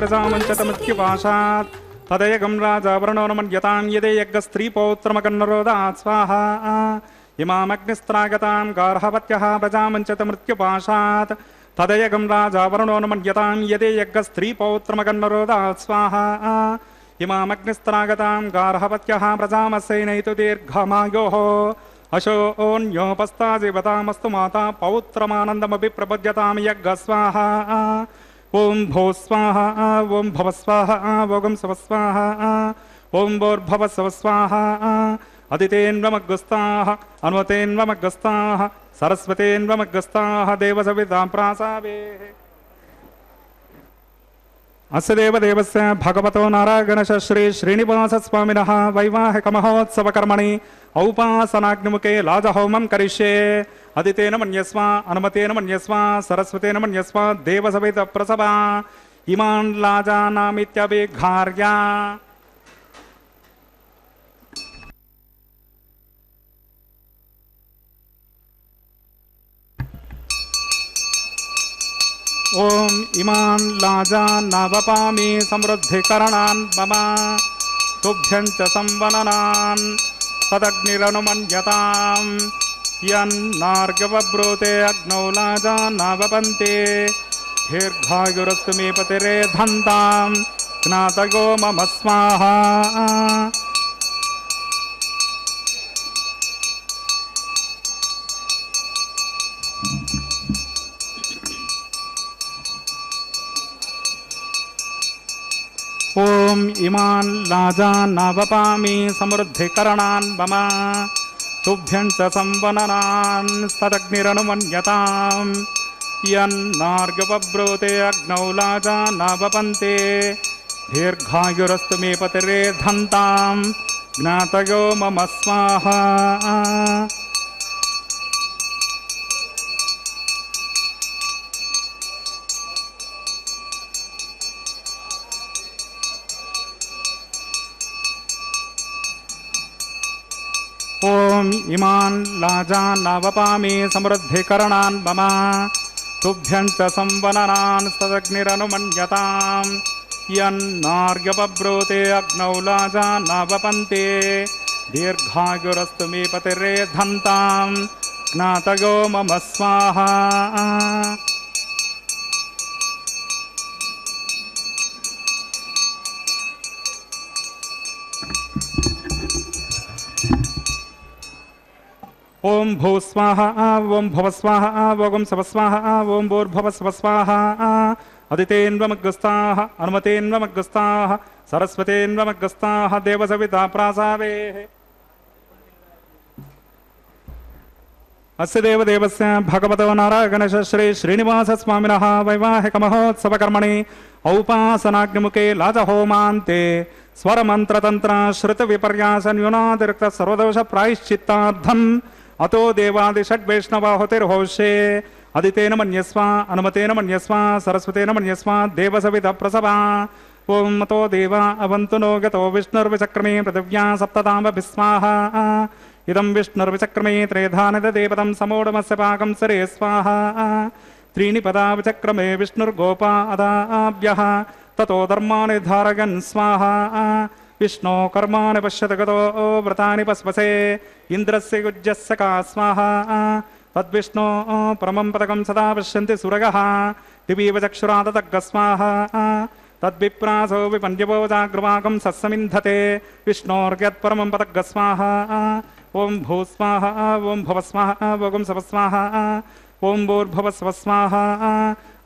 ప్రజామంచతమృత్యుపాశాత్ తదయగం రాజావరణోనమన్యతాం యదే యజ్ఞస్త్రీపౌత్రమకన్నరోదాత్ స్వాహా. ఇమామగ్నిస్త్రాగతాం గార్హవత్యః ప్రజామంచతమృత్యుపాశాత్ తదయగం రాజావరణోనమన్యతాం యదే యజ్ఞస్త్రీపౌత్రమకన్నరోదాత్ స్వాహా. ఇమామగ్నిస్త్రాగతాం గార్హవత్యః ప్రజామస్యైనైతు దీర్ఘమాయోః అశోన్యోపస్తాజివతామస్తు మాతా పౌత్రమానందమపి ప్రపద్యతాం యజ్ఞ స్వాహా. ఓం భో స్వాహ. ఓం భవ స్వాహ. ఓం శవ స్వాహ. ఓం భోర్భవ శవ స్వాహ. అదితేన్వమగ్గస్తాః అన్వతేన్వమగ్గస్తాః సరస్వతేన్వమగ్గస్తాః దేవసవితాం ప్రాసావేః. అస్య దేవదేవస్య భగవతో నారాయణశ శ్రీ శ్రీనివాస స్వామినః వైవాహిక మహోత్సవ కర్మణి ఔపాసనాగ్నిముఖే లాజహోమం కరిష్యే. అదితేన మన్యస్వ అనుమతేన మన్యస్వ సరస్వతేన మన్యస్వ దేవసవిత ప్రసవ ఇమాన్ లాజానామిత్యభిఘార్య. ఓం ఇమాన్ లాజాన్నవపామి సమృద్ధికరణాన్ మమ తుభ్యం చ సంవననాన్ तदग्निरनुमन्यतां यन्नार्गवब्रूते अग्नौ लाजान्नावपन्ते दीर्घायुरस्तु मे पतिरेधन्तां ज्ञातयो मम स्वाहा। ओम इमान् लाजान्नावपामि समृद्धिकरणान् मम तुभ्यं च संवननान् तदग्निरनुमन्यतां यन्नार्गवब्रूते अग्नौ लाजान्नावपन्ते दीर्घायुरस्तु मे पतिरेधन्तां ज्ञातयो मम स्वाहा। ओम इमान् लाजान्नावपामि समृद्धिकरणान् मम तुभ्यं च संवननान् तदग्निरनुमन्यतां यन्नार्गवब्रूते अग्नौ लाजान्नावपन्ते दीर्घायुरस्तु मे पतिरेधन्तां ज्ञातयो मम स्वाहा। ओम भूस्वाहा ओम भवस्वाहा ओम सवस्वाहा ओम भूर्भुवस्वस्वाहा। अदितेन्वमग्रस्ताः अनुमतेन्वमग्रस्ताः सरस्वतेन्वमग्रस्ताः देवसविता प्रासावेः। अस्य देवदेवस्य भगवतो नारायणस्य श्री श्रीनिवासस्वामिनः वैवाहिकमहोत्सवकर्मणि औपासनाग्निमुखे लाजहोमान्ते स्वरमन्त्रतन्त्र श्रुतविपर्यासन्यूनातिरिक्त सर्वदोषप्रायश्चित्तार्थम् अतो देवादिषड्वैष्णवाहुतिर्होष्ये अदितेन मन्यस्व अनुमतेन मन्यस्व सरस्वतेन मन्यस्व देवसविता प्रसवा। ओम अतो देवा अवन्तु नो गतो विष्णुर्विचक्रमे पृथिव्या सप्ततामभिस्वाहा। इदं विष्णुर्विचक्रमे त्रेधानिददेवतं समोढमस्य पाकं सरे स्वाहा। त्रीणि पदा विचक्रमे विष्णुर्गोपा अदाभ्यः ततो धर्माणि धारयन् स्वाहा। विष्णो कर्माणि पश्यत गतो व्रतानि पस्पसे इन्द्रस्य युज्यस्य का स्वाहा। तद्विष्णो परमं पदकं सदा पश्यन्ति सुरगः दिवीव चक्षुरादतग्ग स्वाहा। तद्विप्रासो विपन्यवो जाग्रवाकं सत्समिन्धते विष्णोर्यत्परमं पदग्ग स्वाहा। ओम भूस्वाहा ओम भवस्वाहा ओम सवस्वाहा ओम भूर्भुवस्वस्वाहा।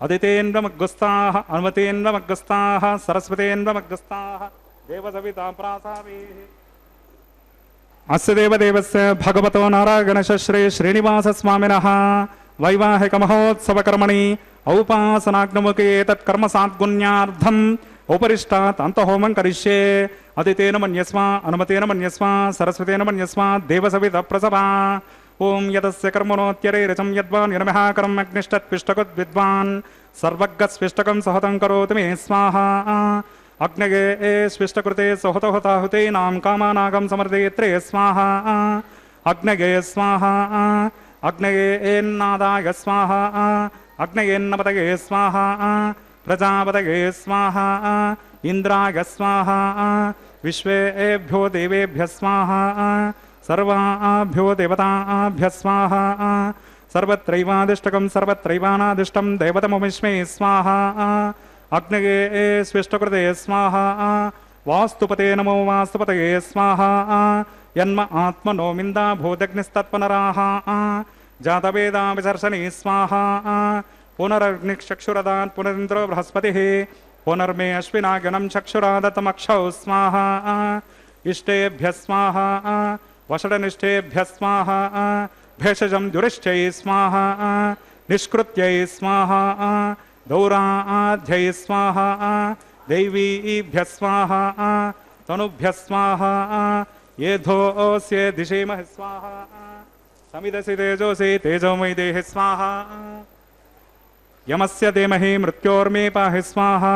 अदितेन्वमग्रस्ताः अनुमतेन्वमग्रस्ताः सरस्वतेन्वमग्रस्ताः देवसविता प्रासावेः। अस्य देवदेवस्य भगवतो नारायणस्य श्री श्रीनिवासस्वामिनः वैवाहिकमहोत्सवकर्मणि औपासनाग्निमुखे तत्कर्म साद्गुण्यार्थम् उपरिष्टात् अन्तहोमं करिष्ये। अदितेन मन्यस्व अनुमतेन मन्यस्व सरस्वतेन मन्यस्व देवसविता प्रसवा। ओम यतस्य कर्मणोत्यरेरचं यद्वान् निर्मः कर्म अग्निष्टत्पिष्टकुद्विद्वान् सर्वज्ञस्विष्टकं सहतं करोतु मे स्वाहा। अग्नये स्विष्टकृते सहतहुताहुतेनां कामानागं समर्दयत्रे स्वाहा। अग्नये स्वाहा अग्नयेन्नादाय स्वाहा अग्नयेन्नपतये स्वाहा प्रजापतये स्वाहा इंद्राय स्वाहा विश्वेभ्यो देवेभ्यः स्वाहा सर्वाभ्यो देवताभ्यः स्वाहा सर्वत्रैवादिष्टकं सर्वत्रैवानादिष्टं दैवतमविश्वे स्वाहा अग्नये स्विष्टकृते स्वाहा वास्तुपते नमो वास्तुपतये स्वाहा यन्म आत्मनो मिन्दा भूतग्निस्तत्पनराः जातवेदा विसर्षणे स्वाहा पुनरग्निचक्षुरदान् पुनरिन्द्रो बृहस्पतिः पुनर्मे अश्विनागनं चक्षुरादतमक्षौ स्वाहा इष्टेभ्यः स्वाहा वषडनिष्ठेभ्यः स्वाहा भेषजं दुरिष्टै स्वाहा निष्कृत्यै स्वाहा दौराध्यै स्वाहा दैवीभ्यः स्वाहा तनुभ्यः स्वाहा येधोऽस्य दिशेमः स्वाहा समिदसि तेजोसि तेजोमयि देहि स्वाहा यमस्य धीमहि मृत्योर्मे पाहि स्वाहा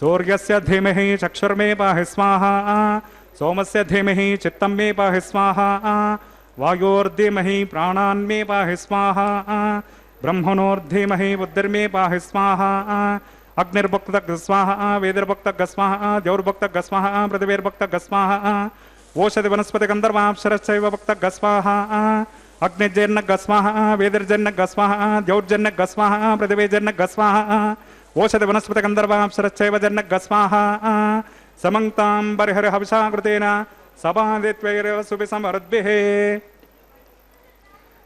सूर्यस्य धीमहि चक्षुर्मे पाहि स्वाहा सोमस्य धीमहि चित्तं मे पाहि स्वाहा वायोर्धीमहि प्राणान्मे पाहि स्वाहा ब्रह्मणोर्धीमहि बुद्धिर्मे पाहि स्वाहा अग्निर्भुक्तः स्वाहा वेदिर्भुक्तः स्वाहा द्यौर्भुक्तः स्वाहा पृथिवीर्भुक्तः स्वाहा ఓషధి వనస్పతి గంధర్వాప్సరశ్చైవ భక్తః స్వాహా అగ్నిర్జర్నః స్వాహా వేదిర్జర్నః స్వాహా ద్యౌర్జర్నః స్వాహా పృథివీర్జర్నః స్వాహా ఓషధి వనస్పతి గంధర్వాప్సరశ్చైవ జర్నః స్వాహా సమంతాం బర్హిర్ హవిషా కృతేన సపాదిత్వైరేవ సుభిసమరుద్భిః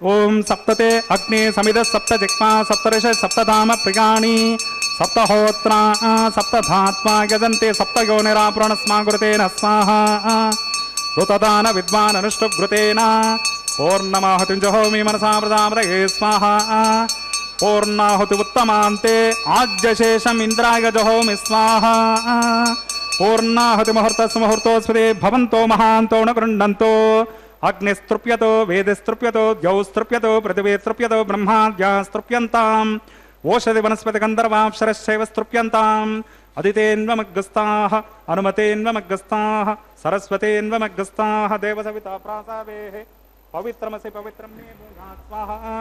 ఓం సప్తతే అగ్ని సమిద సప్త జిహ్వా సప్తర్ష సప్తధామ ప్రియాణి సప్తహోత్రా సప్తధాత్మా యజంతే సప్తయోనిరాపురణ స్మాకృతేన స్వాహా ఋతదాన విద్వాన్ అనుష్ఠుఘృతేన పూర్ణమాహుతింజహోమి మనసా ప్రజాపతయే స్వాహా పూర్ణాహుతి ఉత్తమాంతే ఆజ్యశేషం ఇంద్రాయ జహోమి స్వాహా పూర్ణాహుతి ముహూర్తస్ ముహూర్తోస్పదే భవంతో మహాంతో న గృహ్ణంతో అగ్నిస్తృప్యతో వేదిస్తృప్యతో ద్యౌస్తృప్యతో పృథివీస్తృప్యతో బ్రహ్మాద్యాస్తృప్యంతాం ఓషధి వనస్పతి గంధర్వాప్సరశ్చైవ స్తృప్యంతాం అదితేన్వమగ్గస్తాః అనుమతేన్వమగ్గస్తాః సరస్వతేన్వమగ్గస్తాః దేవసవితా ప్రాసావేః పవిత్రమసి పవిత్రం మే భూయాత్ స్వాహా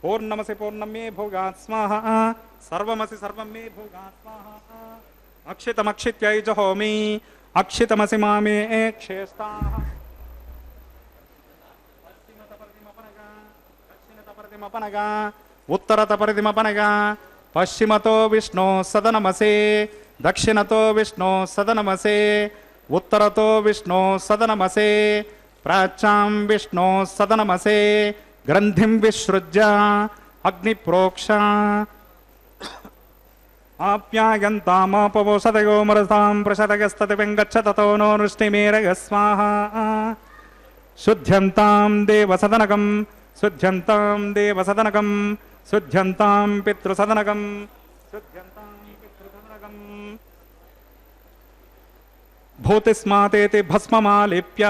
పూర్ణమసి పూర్ణం మే భూయాత్ స్వాహా సర్వమసి సర్వం మే భూయాత్ స్వాహా అక్షితమక్షిత్యై జహోమి అక్షితమసి మామే క్షేష్టాః ప్రతిమపనగా ఉత్తరత పరిధిమపనగా పశ్చిమతో విష్ణు సదనమసే దక్షిణతో విష్ణు సదనమసే ఉత్తరతో విష్ణు సదనమసే ప్రాచ్యాం విష్ణు సదనమసే గ్రంథిం విసృజ్య అగ్నిప్రోక్ష ఆప్యాయంతామాపవోషదయో మరసాం ప్రసదగస్తతి వెంగచ్చ తతో నో నృష్టిమేరగ స్వాహా శుద్ధ్యంతాం దేవసదనకం శుద్ధ్యంతాం దేవసదనకం శుద్ధ్యంతాం పితృసదనకం శుద్ధ్యంతాం పితృసదనకం భూతిస్మాతేతి భస్మమాలిప్య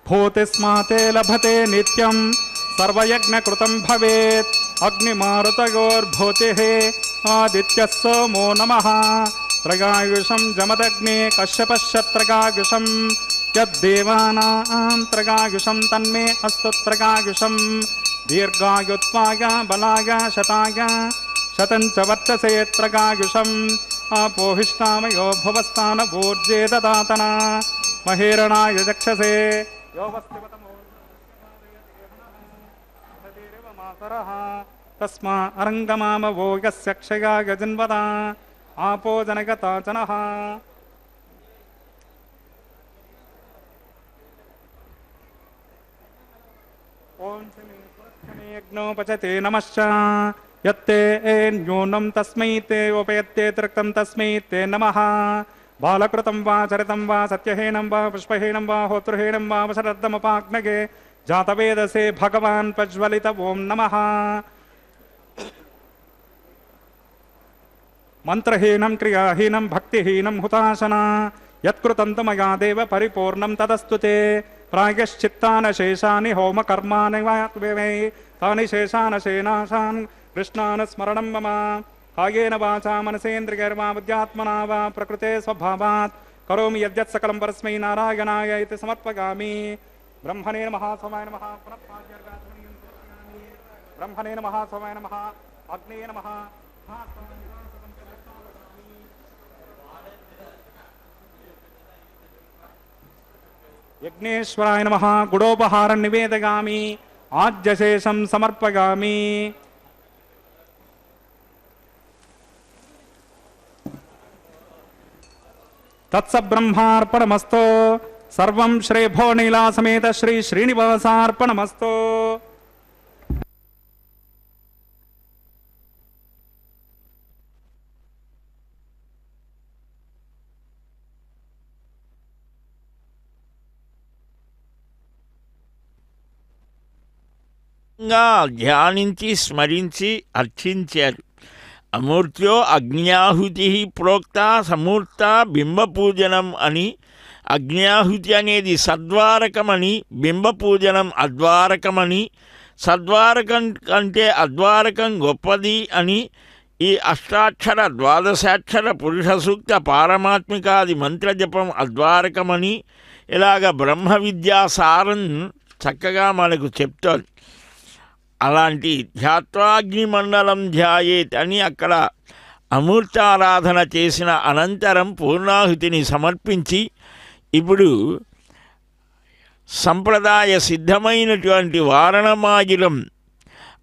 భూతిస్మాతే లభతే నిత్యం సర్వయజ్ఞకృతం భవేత్ అగ్నిమారుతయోర్భూతిః ఆదిత్యः సోమో నమః త్రగాయుషం జమదగ్నే కశ్యపశ్చత్రగాయుషం యద్దేవానాం త్రగాయుషం తన్మే అస్తు త్రగాయుషం దీర్ఘాయుత్వాయ బలాయ శతాయ శతం చ వర్చసే త్రగాయుషం ఆపోహిష్టామయో భువస్థాన భూర్జే దదాతన మహేరణాయ చక్షసే తస్మా అరంగమామవో యస్య క్షయాయ జన్వదా ఆపో జనగతా జనః ఓం శమే యజ్ఞోపచతే నమశ్చ యత్తే న్యూనం తస్మై తే ఉపయత్తే త్రిక్తం తస్మై తే నమః బాలకృతం వా చరితం వా సత్యహీనం వా పుష్పహీనం వా హోతృహీనం వా వశరద్దమపాగ్నగే జాతవేదసే భగవాన్ ప్రజ్వలిత ఓం నమః మంత్రహీనం క్రియాహీనం భక్తిహీనం హుతాశన యత్కృతం తు మయా దేవ పరిపూర్ణం తదస్తు తే ప్రాయశ్చిత్తానశేషాని హోమకర్మాణి వై తాని శేషానశేనాశాన్ కృష్ణానుస్మరణం మమ కాయేన వాచా మనసేంద్రియర్వా బుద్ధ్యాత్మనా వా ప్రకృతే స్వభావాత్ కరోమి యద్యత్ సకలం పరస్మై నారాయణాయ ఇతి సమర్పయామి. బ్రహ్మణే నమః సోమాయ నమః బ్రహ్మణే నమః సోమాయ నమః అగ్నే నమః యజ్ఞేశ్వరాయ నమః గుడోపహారం నివేదయామి ఆజ్యశేషం సమర్పయామి. తత్సబ్రహ్మార్పణమస్తు. సర్వం శ్రీ భోనీలా సమేత శ్రీ శ్రీనివాసార్పణమస్తు. ధ్యానించి స్మరించి అర్చించారు. అమూర్త్యో అగ్న్యాహుతి ప్రోక్త సమూర్త బింబపూజనం అని. అగ్న్యాహుతి అనేది సద్వారకమని, బింబపూజనం అద్వారకమని, సద్వారకం కంటే అద్వారకం గొప్పది అని ఈ అష్టాక్షర ద్వాదశాక్షర పురుష సూక్త పారమాత్మికాది మంత్రజపం అద్వారకమని ఇలాగ బ్రహ్మ విద్యా సారం చక్కగా మనకు చెప్తోంది. అలాంటి ధ్యాత్వాగ్నిమండలం ధ్యాయేత్ అని అక్కడ అమూర్తారాధన చేసిన అనంతరం పూర్ణాహుతిని సమర్పించి ఇప్పుడు సంప్రదాయ సిద్ధమైనటువంటి వారణమాజిలం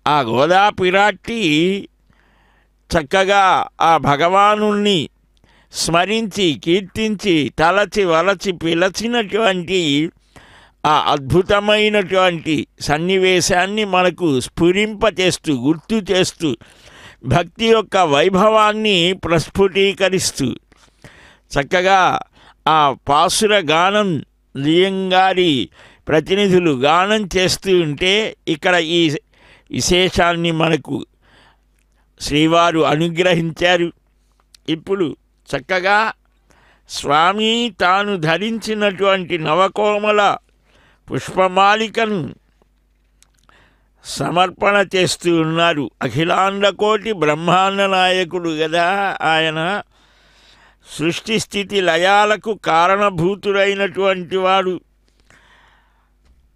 ఆ గోదా పిరాట్టి చక్కగా ఆ భగవానుణ్ణి స్మరించి కీర్తించి తలచి వలచి పిలచినటువంటి ఆ అద్భుతమైనటువంటి సన్నివేశాన్ని మనకు స్ఫురింపచేస్తూ గుర్తు చేస్తూ భక్తి యొక్క వైభవాన్ని ప్రస్ఫుటీకరిస్తూ చక్కగా ఆ పాసుర గానం లియంగారి ప్రతినిధులు గానం చేస్తూ ఉంటే ఇక్కడ ఈ విశేషాన్ని మనకు శ్రీవారు అనుగ్రహించారు. ఇప్పుడు చక్కగా స్వామి తాను ధరించినటువంటి నవకోమల పుష్పమాలికను సమర్పణ చేస్తూ ఉన్నారు. అఖిలాండకోటి బ్రహ్మాండ నాయకుడు కదా ఆయన. సృష్టి స్థితి లయాలకు కారణభూతుడైనటువంటి వాడు.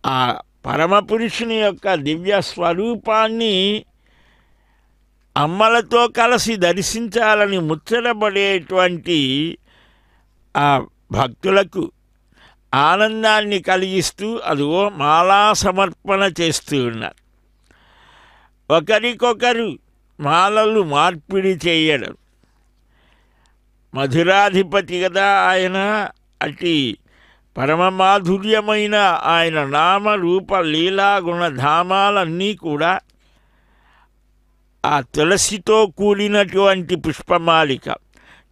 ఆ పరమపురుషుని యొక్క దివ్య స్వరూపాన్ని అమ్మలతో కలిసి దర్శించాలని ముచ్చటపడేటువంటి ఆ భక్తులకు ఆనందాన్ని కలిగిస్తూ అదిగో మాలా సమర్పణ చేస్తూ ఉన్నారు. ఒకరికొకరు మాలలు మార్పిడి చేయడం. మధురాధిపతి కదా ఆయన. అతి పరమమాధుర్యమైన ఆయన నామ రూప లీలా గుణధామాలన్నీ కూడా ఆ తులసితో కూడినటువంటి పుష్పమాలిక.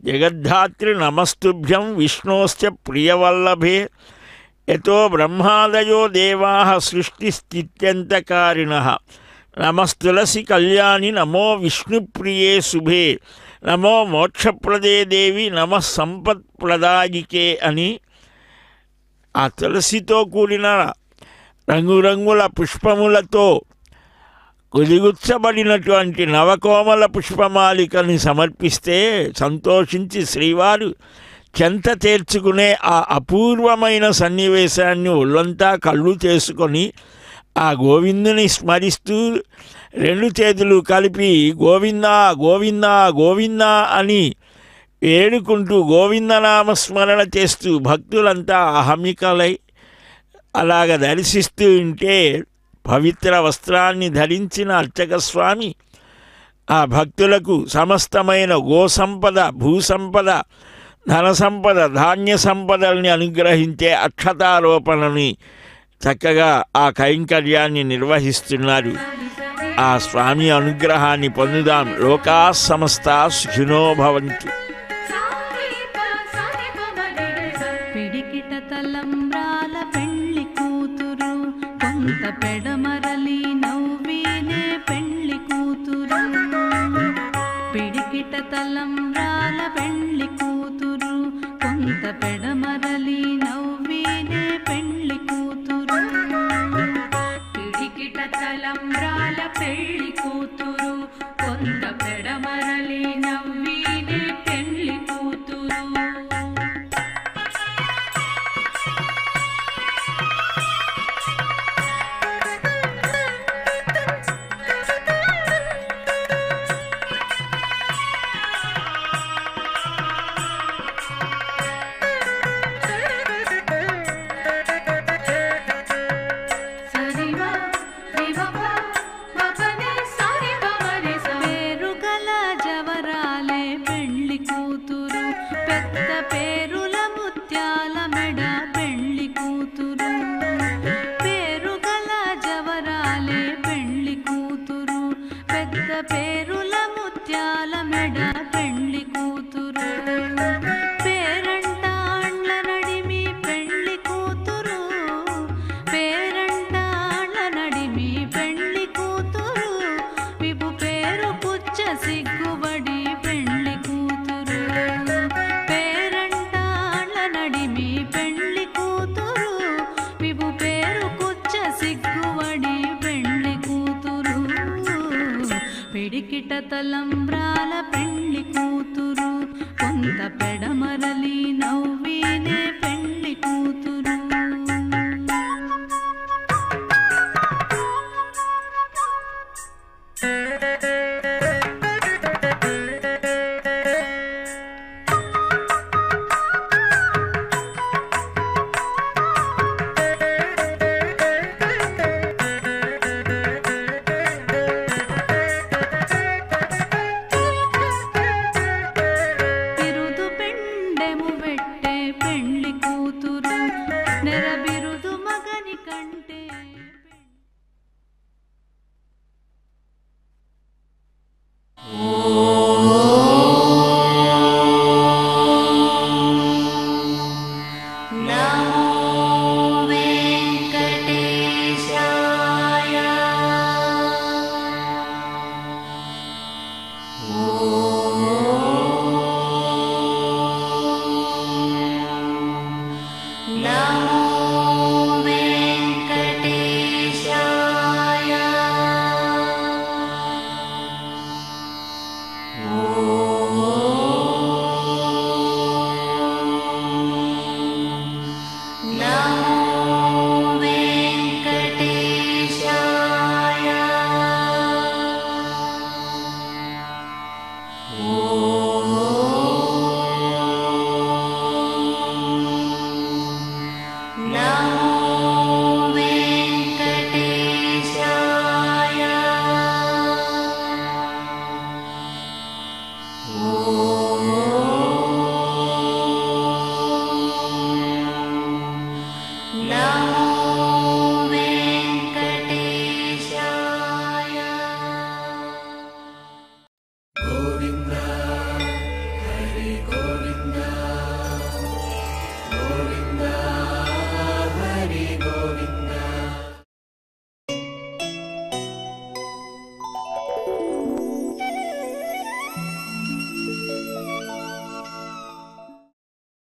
జగద్ధాత్రి నమస్తుభ్యం విష్ణోశ్చ ప్రియవల్లభే యతో బ్రహ్మాదయో దేవాః సృష్టిస్థిత్యంతకారిణః నమస్తులసి కళ్యాణి నమో విష్ణుప్రియే శుభే నమో మోక్షప్రదే దేవి నమ సంపత్ప్రదాయికే అని ఆ తులసితో కూడిన రంగురంగుల పుష్పములతో కుదిగుచ్చబడినటువంటి నవకోమల పుష్పమాలికని సమర్పిస్తే సంతోషించి శ్రీవారు చెంత చేర్చుకునే ఆ అపూర్వమైన సన్నివేశాన్ని ఒళ్ళంతా కళ్ళు చేసుకొని ఆ గోవిందుని స్మరిస్తూ రెండు చేతులు కలిపి గోవిందా గోవిందా గోవిందా అని ఏడుకుంటూ గోవిందనామస్మరణ చేస్తూ భక్తులంతా అహమికలై అలాగ దర్శిస్తూ ఉంటే పవిత్ర వస్త్రాన్ని ధరించిన అర్చక స్వామి ఆ భక్తులకు సమస్తమైన గోసంపద భూసంపద ధన సంపద ధాన్య సంపదల్ని అనుగ్రహించే అక్షతారోపణని చక్కగా ఆ కైంకర్యాన్ని నిర్వహిస్తున్నారు. ఆ స్వామి అనుగ్రహాన్ని పొందుదాం. లోకా సమస్తా సుఖినో భవంతు. పిడికిట తలంబ్రాల పెళ్లి కూతురు కొంత పెడమరలి నవ్వినే పెళ్లి కూతురు. పిడికిట తలంబ్రాల పెళ్లి కూతురు కొంత పెడమరలి నవ్వినే పెళ్లి కూతురు. పిడికిట తలంబ్రాల పెళ్లి కూతురు కొంత పెడమరలి నవ్వినే పెళ్లి కూతురు. పేరుగల జవరాల పిడికిట తలంబ్రాల పెండ్లి కూతురు కొంత పెడమరలి నవ్వినే పెండ్లి కూతురు బిరుదు పెండెము వెట్టే పెండ్లి కూతురు నెర బిరుదు మగని కంటే ఓ